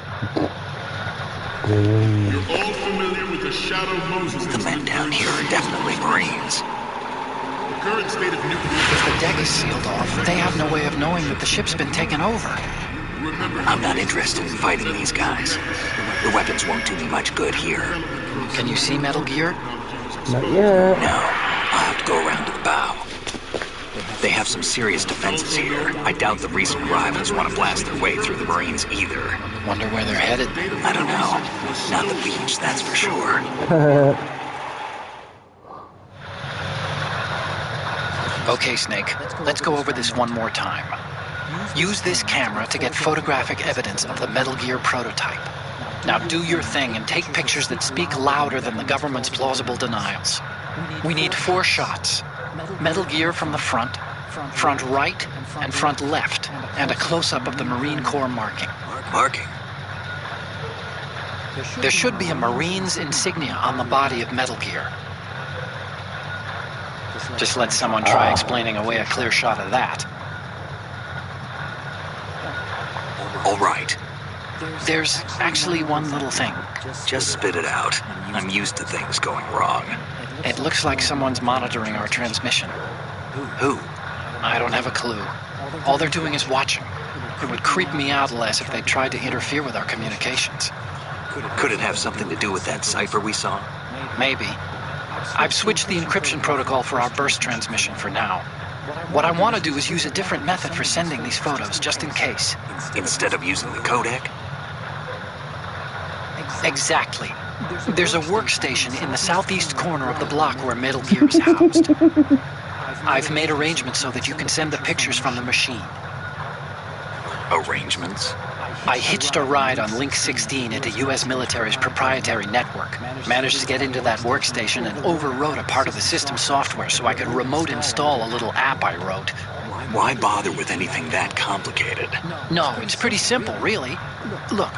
You're all familiar with the Shadow Moses. The men down here are definitely Marines. The current state of nuclear... If the deck is sealed off, they have no way of knowing that the ship's been taken over. I'm not interested in fighting these guys. The weapons won't do me much good here. Can you see Metal Gear? Not yet. No, I'll have to go around to the bow. They have some serious defenses here. I doubt the recent arrivals want to blast their way through the Marines either. Wonder where they're headed. I don't know. Not the beach, that's for sure. Okay, Snake, let's go over this one more time. Use this camera to get photographic evidence of the Metal Gear prototype. Now do your thing and take pictures that speak louder than the government's plausible denials. We need 4 shots. Metal Gear from the front right, and front left, and a close-up of the Marine Corps marking. Marking? There should be a Marine's insignia on the body of Metal Gear. Just let someone try explaining away a clear shot of that. All right. There's actually one little thing. Just spit it out. I'm used to things going wrong. It looks like someone's monitoring our transmission. Who? I don't have a clue. All they're doing is watching. It would creep me out less if they tried to interfere with our communications. Could it have something to do with that cipher we saw? Maybe. I've switched the encryption protocol for our burst transmission for now. What I want to do is use a different method for sending these photos, just in case. Instead of using the codec? Exactly. There's a workstation in the southeast corner of the block where Metal Gear is housed. I've made arrangements so that you can send the pictures from the machine. Arrangements? I hitched a ride on Link 16 into U.S. military's proprietary network. Managed to get into that workstation and overwrote a part of the system software so I could remote install a little app I wrote. Why bother with anything that complicated? No, it's pretty simple, really. Look,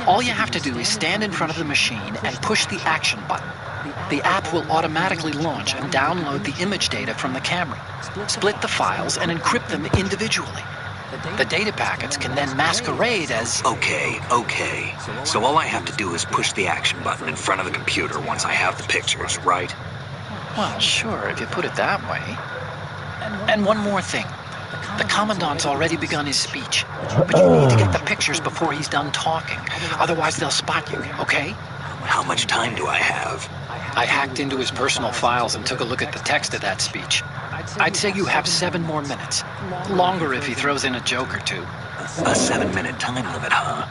all you have to do is stand in front of the machine and push the action button. The app will automatically launch and download the image data from the camera, split the files, and encrypt them individually. The data packets can then masquerade as... Okay. So all I have to do is push the action button in front of the computer once I have the pictures, right? Well, sure, if you put it that way. And one more thing. The Commandant's already begun his speech, but you need to get the pictures before he's done talking. Otherwise, they'll spot you, okay? How much time do I have? I hacked into his personal files and took a look at the text of that speech. I'd say you have 7 more minutes. Longer if he throws in a joke or two. A 7-minute time limit, huh?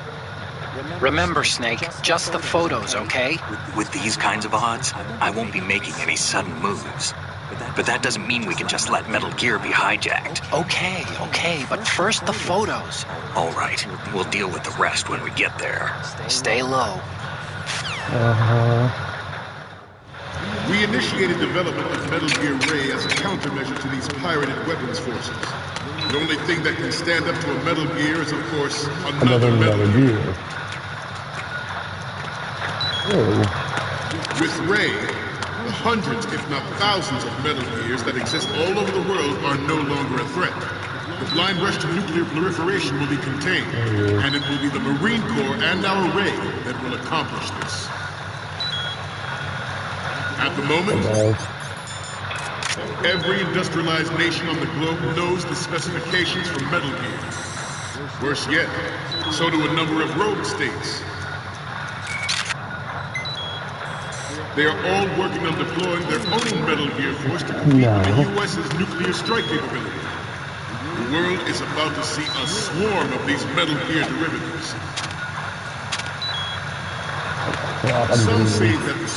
Remember, Snake, just the photos, okay? With these kinds of odds, I won't be making any sudden moves. But that doesn't mean we can just let Metal Gear be hijacked. Okay, but first the photos. All right, we'll deal with the rest when we get there. Stay low. We initiated development of Metal Gear Ray as a countermeasure to these pirated weapons forces. The only thing that can stand up to a Metal Gear is, of course, another Metal Gear. With Ray, the hundreds, if not thousands, of Metal Gears that exist all over the world are no longer a threat. The blind rush to nuclear proliferation will be contained, and it will be the Marine Corps and our Ray that will accomplish this. At the moment, every industrialized nation on the globe knows the specifications for Metal Gear. Worse yet, so do a number of rogue states. They are all working on deploying their own Metal Gear force to compete with the U.S.'s nuclear strike capability. The world is about to see a swarm of these Metal Gear derivatives. Some say that the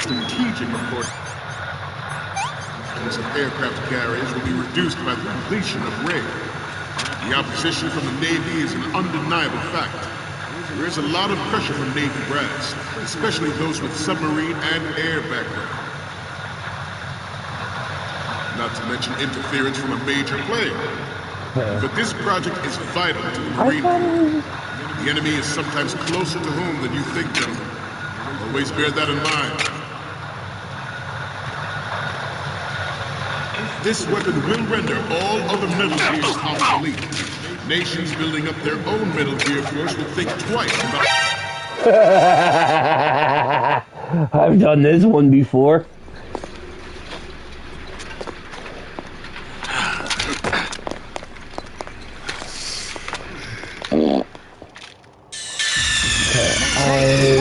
strategic importance of aircraft carriers will be reduced by the completion of Ray. The opposition from the Navy is an undeniable fact. There is a lot of pressure from Navy brass, especially those with submarine and air background. Not to mention interference from a major player. But this project is vital to the Marine Corps. The enemy is sometimes closer to home than you think, gentlemen. Always bear that in mind. This weapon will render all other Metal Gears obsolete. Nations building up their own Metal Gear force will think twice about... I've done this one before.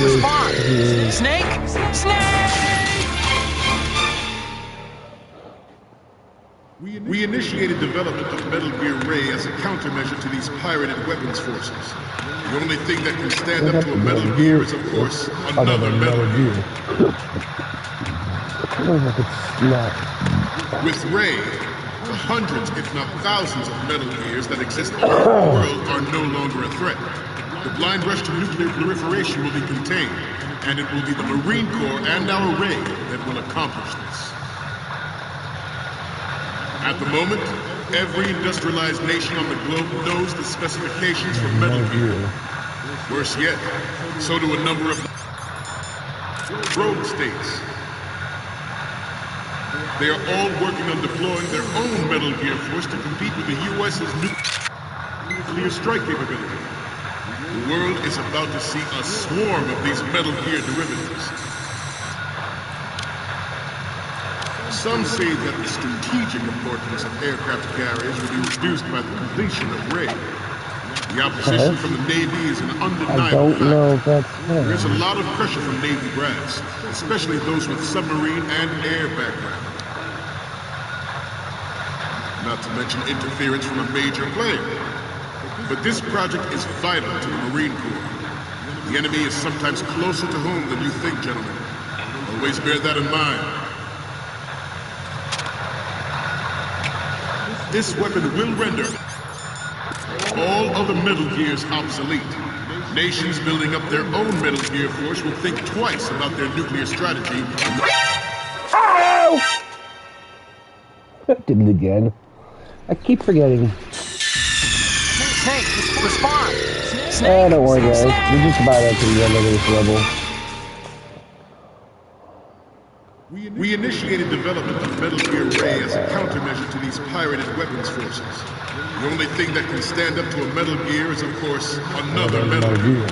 Respond! Snake! Snake! We initiated development of Metal Gear Ray as a countermeasure to these pirated weapons forces. The only thing that can stand up to a Metal Gear is, of course, another Metal Gear. With Ray, the hundreds, if not thousands, of Metal Gears that exist all over the world are no longer a threat. The blind rush to nuclear proliferation will be contained, and it will be the Marine Corps and our Ray that will accomplish this. At the moment, every industrialized nation on the globe knows the specifications for Metal Gear. Worse yet, so do a number of rogue states. They are all working on deploying their own Metal Gear force to compete with the U.S.'s nuclear strike capability. The world is about to see a swarm of these Metal Gear derivatives. Some say that the strategic importance of aircraft carriers will be reduced by the completion of Ray. The opposition from the Navy is an undeniable fact. There's a lot of pressure from Navy brass, especially those with submarine and air background. Not to mention interference from a major player. But this project is vital to the Marine Corps. The enemy is sometimes closer to home than you think, gentlemen. Always bear that in mind. This weapon will render all other Metal Gears obsolete. Nations building up their own Metal Gear force will think twice about their nuclear strategy. Ow! I did it again. I keep forgetting. Snake, respond! Snake! Don't worry, guys. We're just about at the end of this level. We initiated development of Metal Gear Ray as a countermeasure to these pirated weapons forces. The only thing that can stand up to a Metal Gear is, of course, another Metal Gear.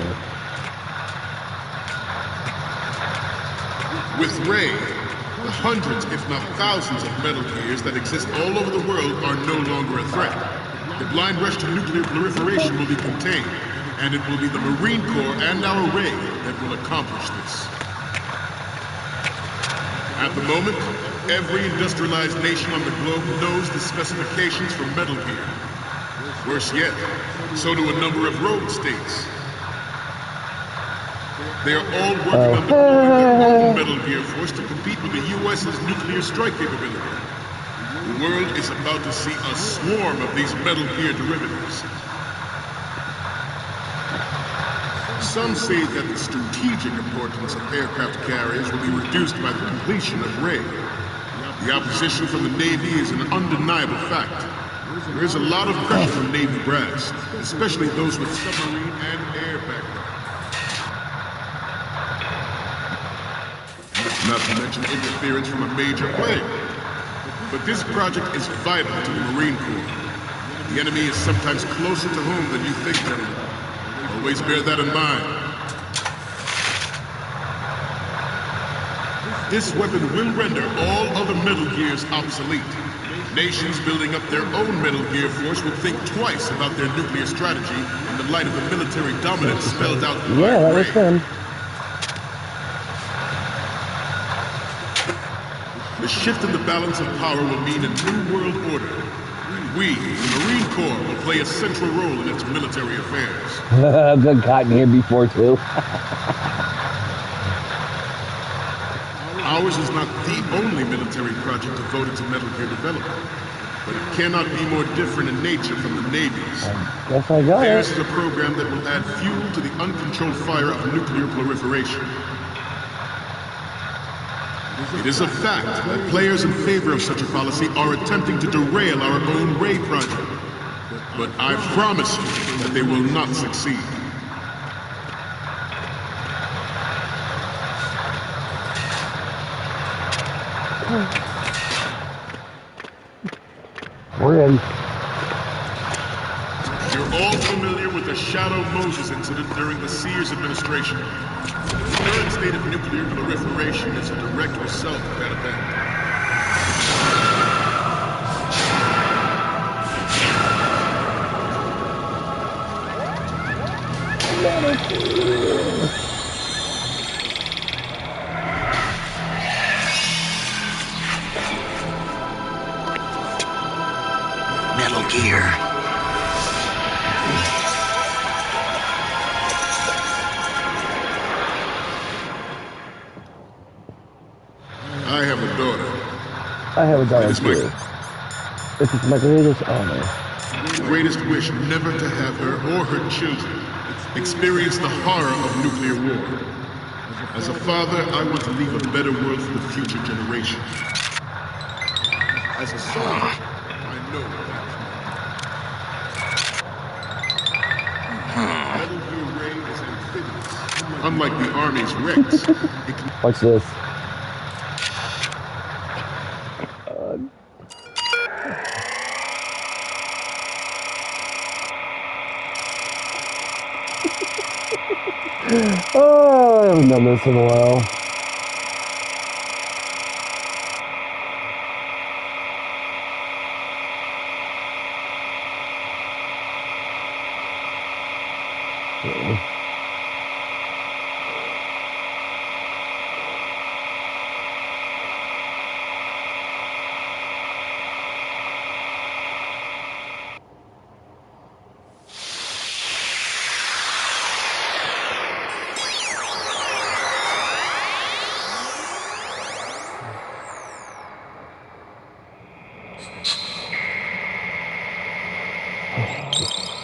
With Ray, the hundreds, if not thousands, of Metal Gears that exist all over the world are no longer a threat. The blind rush to nuclear proliferation will be contained, and it will be the Marine Corps and our Ray that will accomplish this. At the moment, every industrialized nation on the globe knows the specifications for Metal Gear. Worse yet, so do a number of rogue states. They are all working on deploying their own Metal Gear force to compete with the U.S.'s nuclear strike capability. The world is about to see a swarm of these Metal Gear derivatives. Some say that the strategic importance of aircraft carriers will be reduced by the completion of Ray. The opposition from the Navy is an undeniable fact. There is a lot of pressure from Navy brass, especially those with submarine and air background. Not to mention interference from a major player. But this project is vital to the Marine Corps. The enemy is sometimes closer to home than you think, gentlemen. Always bear that in mind. This weapon will render all other Metal Gears obsolete. Nations building up their own Metal Gear force will think twice about their nuclear strategy in the light of the military dominance spelled out by Yeah, that was fun. The shift in the balance of power will mean a new world order. We, the Marine Corps, will play a central role in its military affairs. I've been caught in here before, too. Ours is not the only military project devoted to Metal Gear development, but it cannot be more different in nature from the Navy's. Guess I got Theirs it. is a program that will add fuel to the uncontrolled fire of nuclear proliferation. It is a fact that players in favor of such a policy are attempting to derail our own Ray project. But I promise you that they will not succeed. We're in. You're all familiar with the Shadow Moses incident during the Sears administration. The current state of nuclear proliferation is a direct result of that event. Metal Gear. I have a daughter. I have a daughter It is my- too. This is my greatest honor. Greatest wish never to have her or her children experience the horror of nuclear war. As a father, I want to leave a better world for the future generation. As a son, I know that. Metal Gear Ray is amphibious. Unlike the Army's Rex, it can Watch this. Oh, I haven't done this in a while.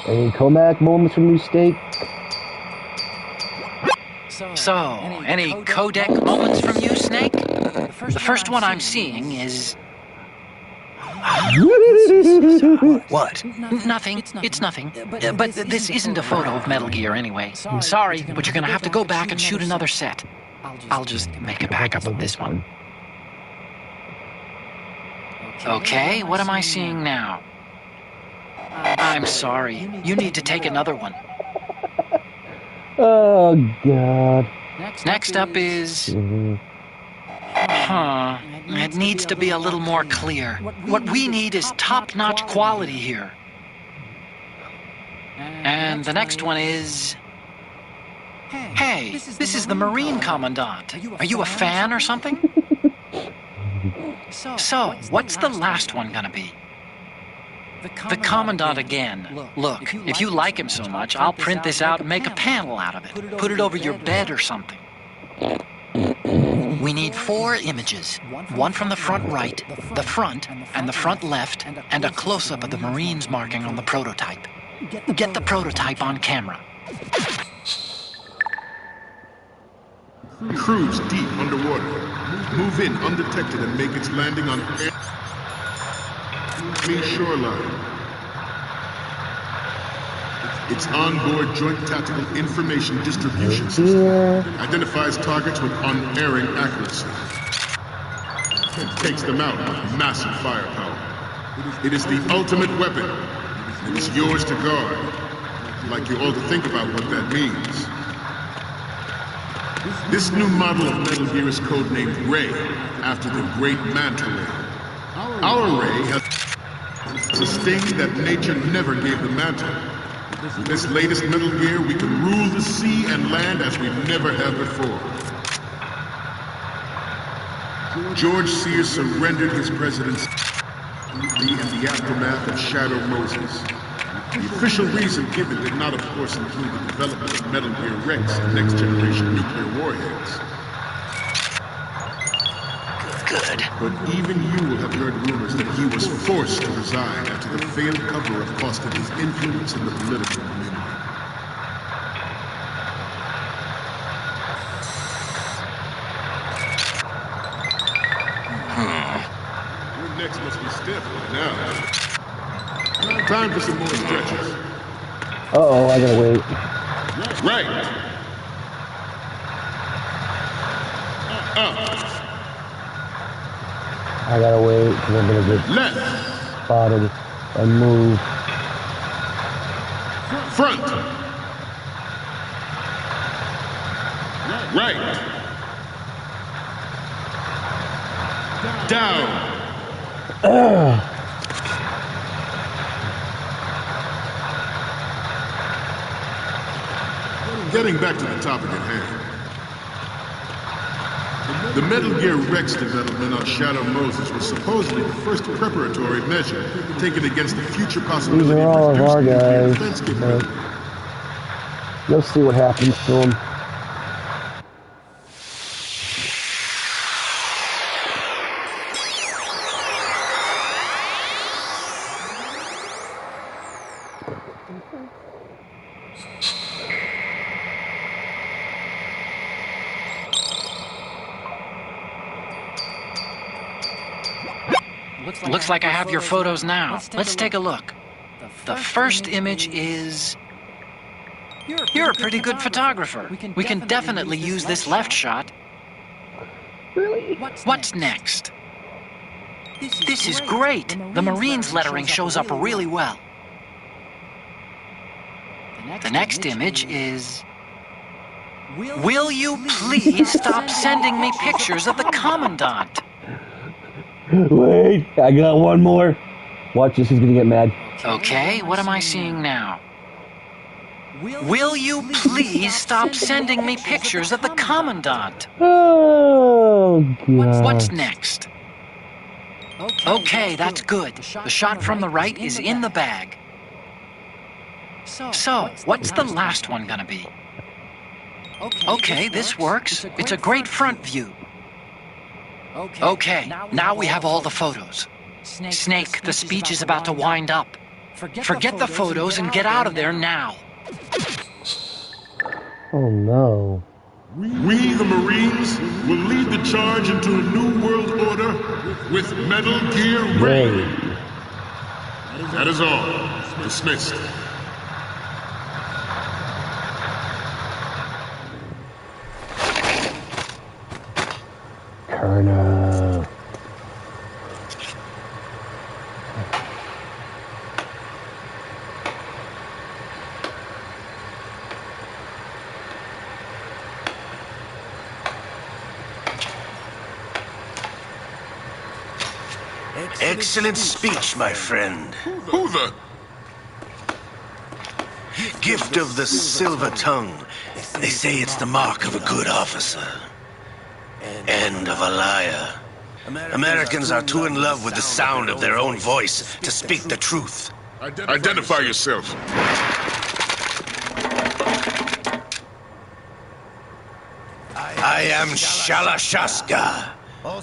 Any Comac moments from you, Steak? So, any codec moments from you, Snake? The first one I'm seeing is... What? Nothing. It's nothing. But this isn't a photo of Metal Gear anyway. I'm sorry, but you're gonna have to go back and shoot another set. I'll just make a backup of this one. Okay, what am I seeing now? I'm sorry. You need to take another one. Oh, God. Next up is... Huh. It needs to be a little more clear. What we need is top-notch quality here. And the next one is... Hey, this is the Marine Commandant. Are you a fan or something? So, what's the last one gonna be? The Commandant again. Look, if you like him so much, I'll print this out and make a panel out of it. Put it over your bed or something. We need 4 images. One from the front right, the front, and the front left, and a close-up of the Marines marking on the prototype. Get the prototype on camera. cruise deep underwater, move in undetected and make its landing on enemy shoreline. Its onboard Joint Tactical Information Distribution System identifies targets with unerring accuracy and takes them out with massive firepower. It is the ultimate weapon. It is yours to guard. I'd like you all to think about what that means. This new model of Metal Gear is codenamed Ray, after the great Manta Ray. Our Ray has a sting that nature never gave the Manta. With this latest Metal Gear, we can rule the sea and land as we never have before. George Sears surrendered his presidency in the aftermath of Shadow Moses. The official reason given did not, of course, include the development of Metal Gear Rex and next-generation nuclear warheads. Good. But even you will have heard rumors that he was forced to resign after the failed cover-up costed his influence in the political community. necks must be stiff by now. Time for some more stretches. Uh-oh, I gotta wait. Right. Up. I gotta wait because I'm gonna get Left. spotted and move. Front. Right. Down. Getting back to the topic at hand. The Metal Gear Rex development on Shadow Moses was supposedly the first preparatory measure taken against the future possibility These are all of our guys, defense capability. You'll see what happens to them. Looks like I have your photos now. Let's take a look. The first image is... You're a pretty good photographer. We can definitely use this left shot. Really? What's next? This is great. The Marines lettering shows up really well. The next image is... Will you please stop sending me pictures of the Commandant? Wait, I got one more. Watch this, he's gonna get mad. Okay, what am I seeing now? Will you please stop sending me pictures of the Commandant? Oh, God. What's next? Okay, that's good. The shot from the right is in the bag. So, what's the last one gonna be? Okay, this works. It's a great front view. Okay, now we have all the photos. Snake, the speech is about to wind up. Forget the photos and get out of there now. Oh, no. We, the Marines, will lead the charge into a new world order with Metal Gear Raid. That is all. Dismissed. Colonel. Excellent speech, my friend. Who the? Gift of the silver tongue. They say it's the mark of a good officer. And of a liar. Americans are too in love with the sound of their own voice to speak the truth. Identify yourself. I am Shalashaska,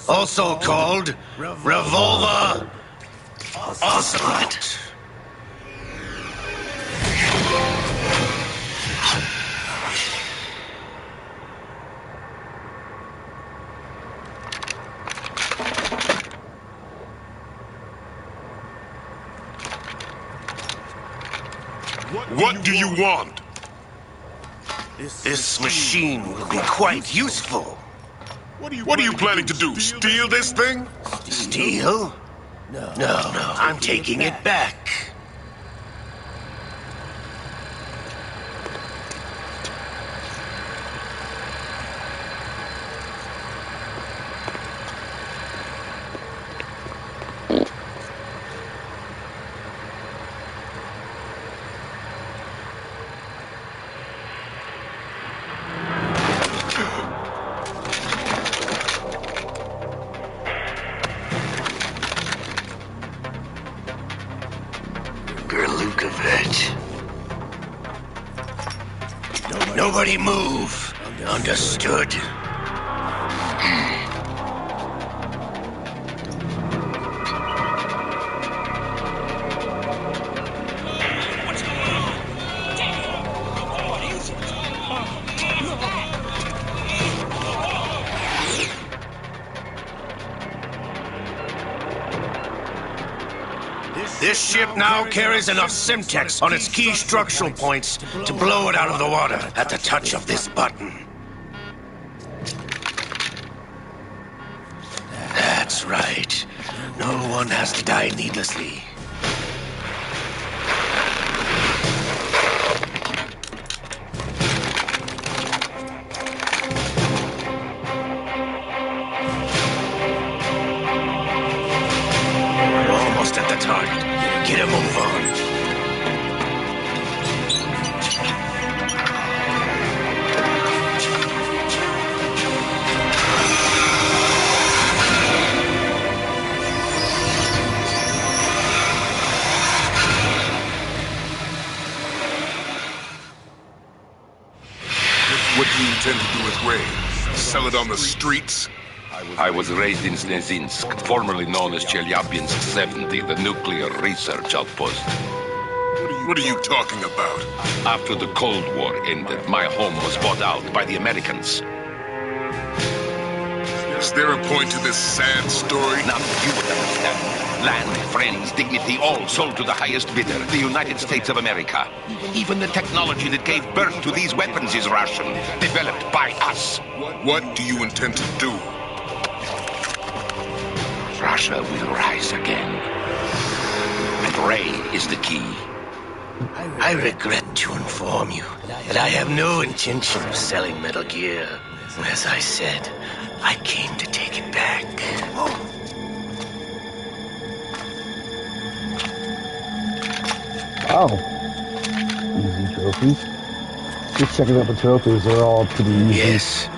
also called Revolver Ocelot. What do you want? This machine will be quite useful. What are you planning to do? Steal this thing? Steal? No, I'm taking it back. Nobody move. Understood? This ship now carries enough Simtex on its key structural points to blow it out of the water at the touch of this button. That's right. No one has to die needlessly. We're almost at the target. Get a move on. What do you intend to do with Ray? Sell it on the streets? I was raised in Snezinsk, formerly known as Chelyabinsk 70, the nuclear research outpost. What are you talking about? After the Cold War ended, my home was bought out by the Americans. Is there a point to this sad story? Now you would understand. Land, friends, dignity, all sold to the highest bidder, the United States of America. Even the technology that gave birth to these weapons is Russian, developed by us. What do you intend to do? Russia will rise again. And Ray is the key. I regret to inform you that I have no intention of selling Metal Gear. As I said, I came to take it back. Oh. Easy trophies. Just checking out the trophies, they're all pretty easy. Yes,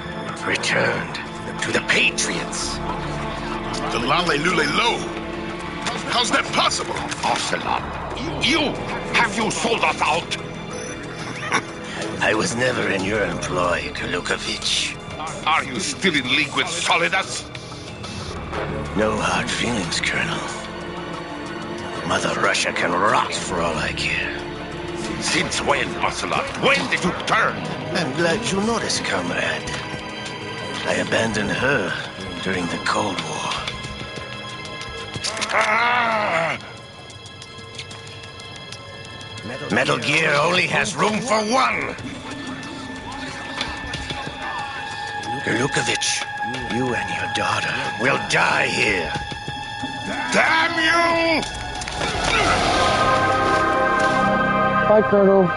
returned to the Patriots. The Lale Lule Lo? How's that possible? Ocelot, have you sold us out? I was never in your employ, Kalukovich. Are you still in league with Solidus? No hard feelings, Colonel. Mother Russia can rot for all I care. Since when, Ocelot? When did you turn? I'm glad you noticed, comrade. I abandoned her during the Cold War. Metal Gear only has room for one! Kalukovich, you and your daughter will die here. Damn you! Bye, Colonel.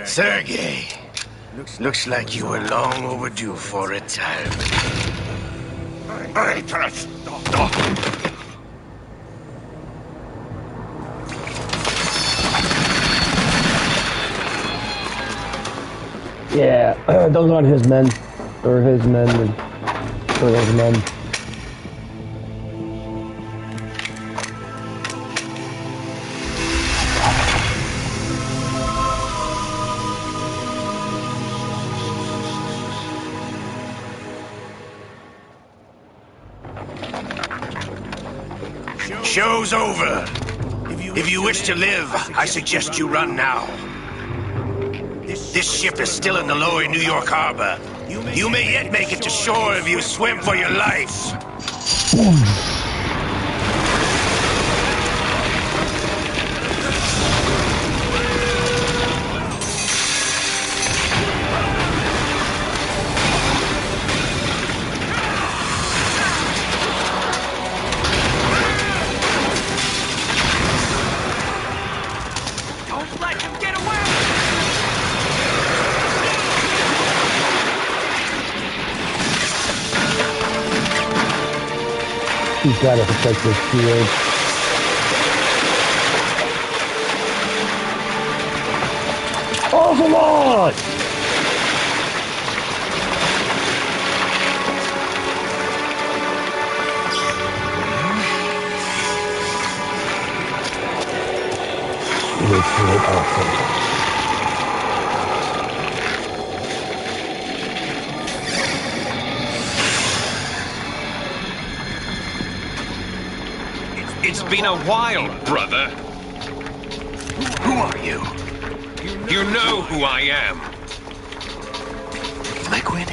Sergei, looks like you were long overdue for retirement. Yeah, those aren't his men. Or his men, the Colonel's men. Show's over. If you wish to live, I suggest you run now. This ship is still in the lower New York harbor. You may yet make it to shore if you swim for your life. He's got to protect his shield. Ocelot! turret output. It's been a while, brother. Who are you? You know who I am. Liquid?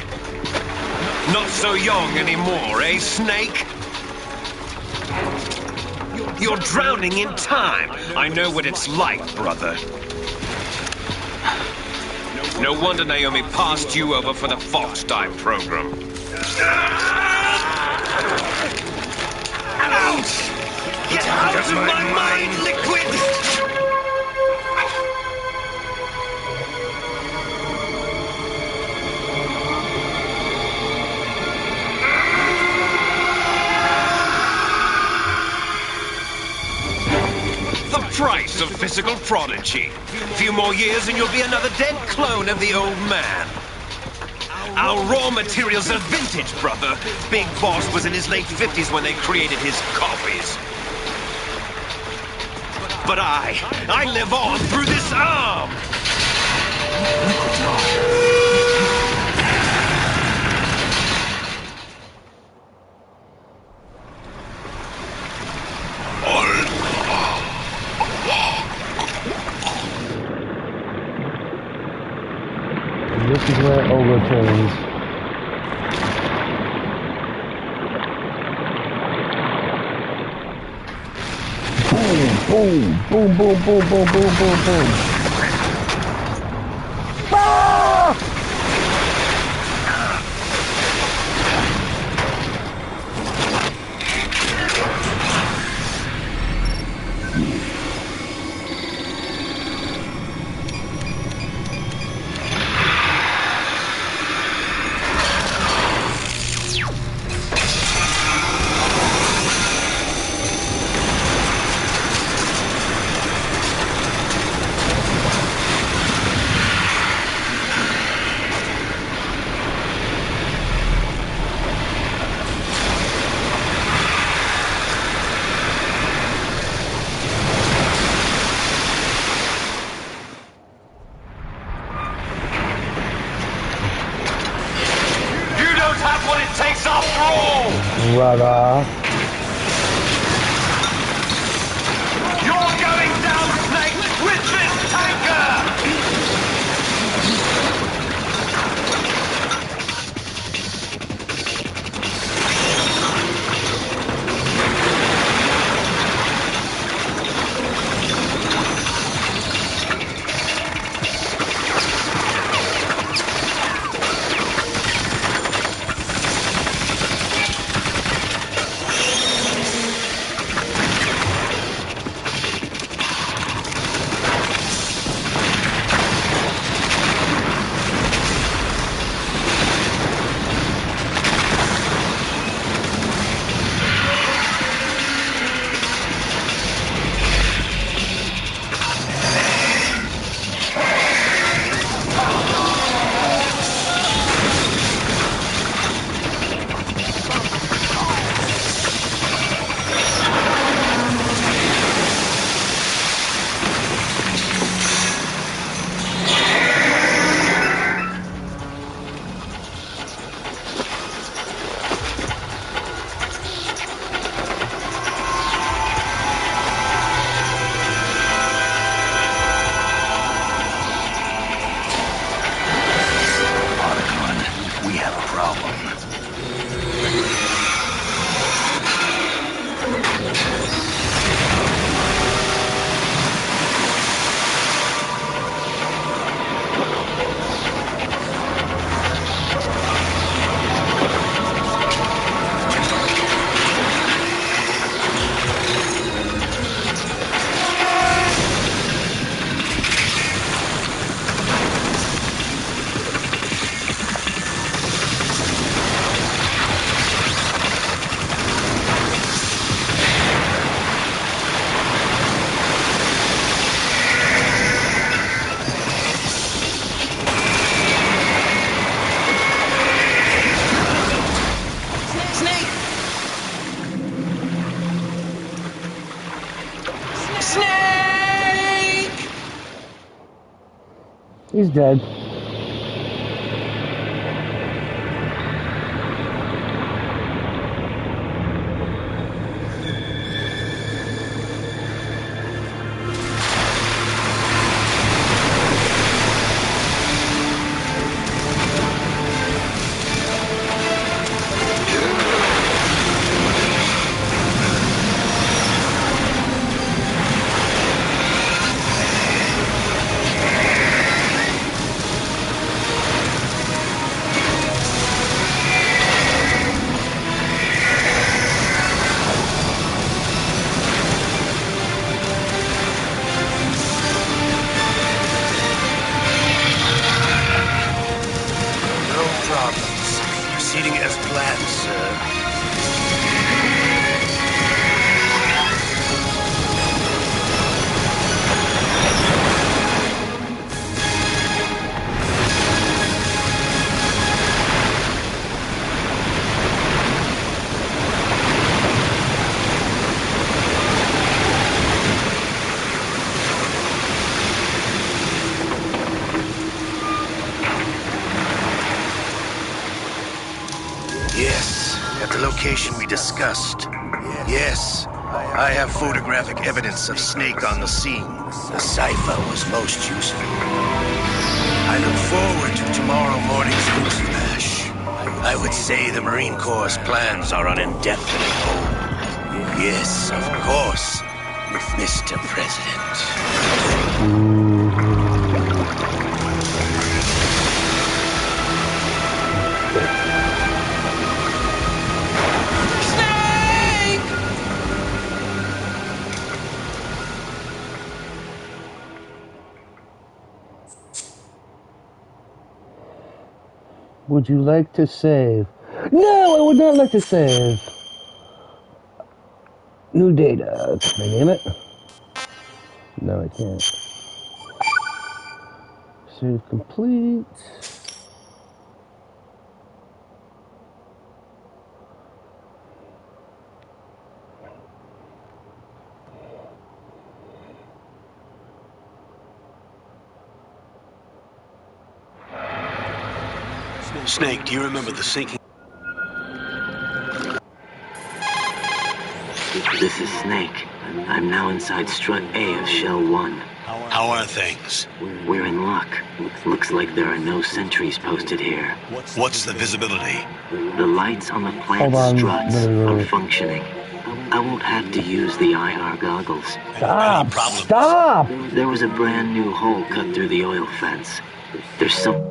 Not so young anymore, eh, Snake? You're drowning in time. I know what it's like, brother. No wonder Naomi passed you over for the Fox Dive program. Ouch! Get out of my mind, Liquid! The price of physical prodigy. A few more years and you'll be another dead clone of the old man. Our raw materials are vintage, brother. Big Boss was in his late 50s when they created his copies. But I live on through this arm! This is where Olga turns. Boom, boom, boom, boom, boom, boom, boom, boom. Ah! Brother. You're going down, Snake, with this tanker! He's dead. Proceeding as planned, sir. Yes, at the location we discussed. Yes, I have photographic evidence of Snake on the scene. The cipher was most useful. I look forward to tomorrow morning's newsflash. I would say the Marine Corps' plans are on indefinite hold. Yes, of course, Mr. President. Would you like to save? No, I would not like to save. New data. Can I name it? No, I can't. Save complete. Snake, do you remember the sinking? This is Snake. I'm now inside Strut A of Shell 1. How are things? We're in luck. Looks like there are no sentries posted here. What's the visibility? The lights on the plant struts are functioning. I won't have to use the IR goggles. Stop! Stop! There was a brand new hole cut through the oil fence. There's some...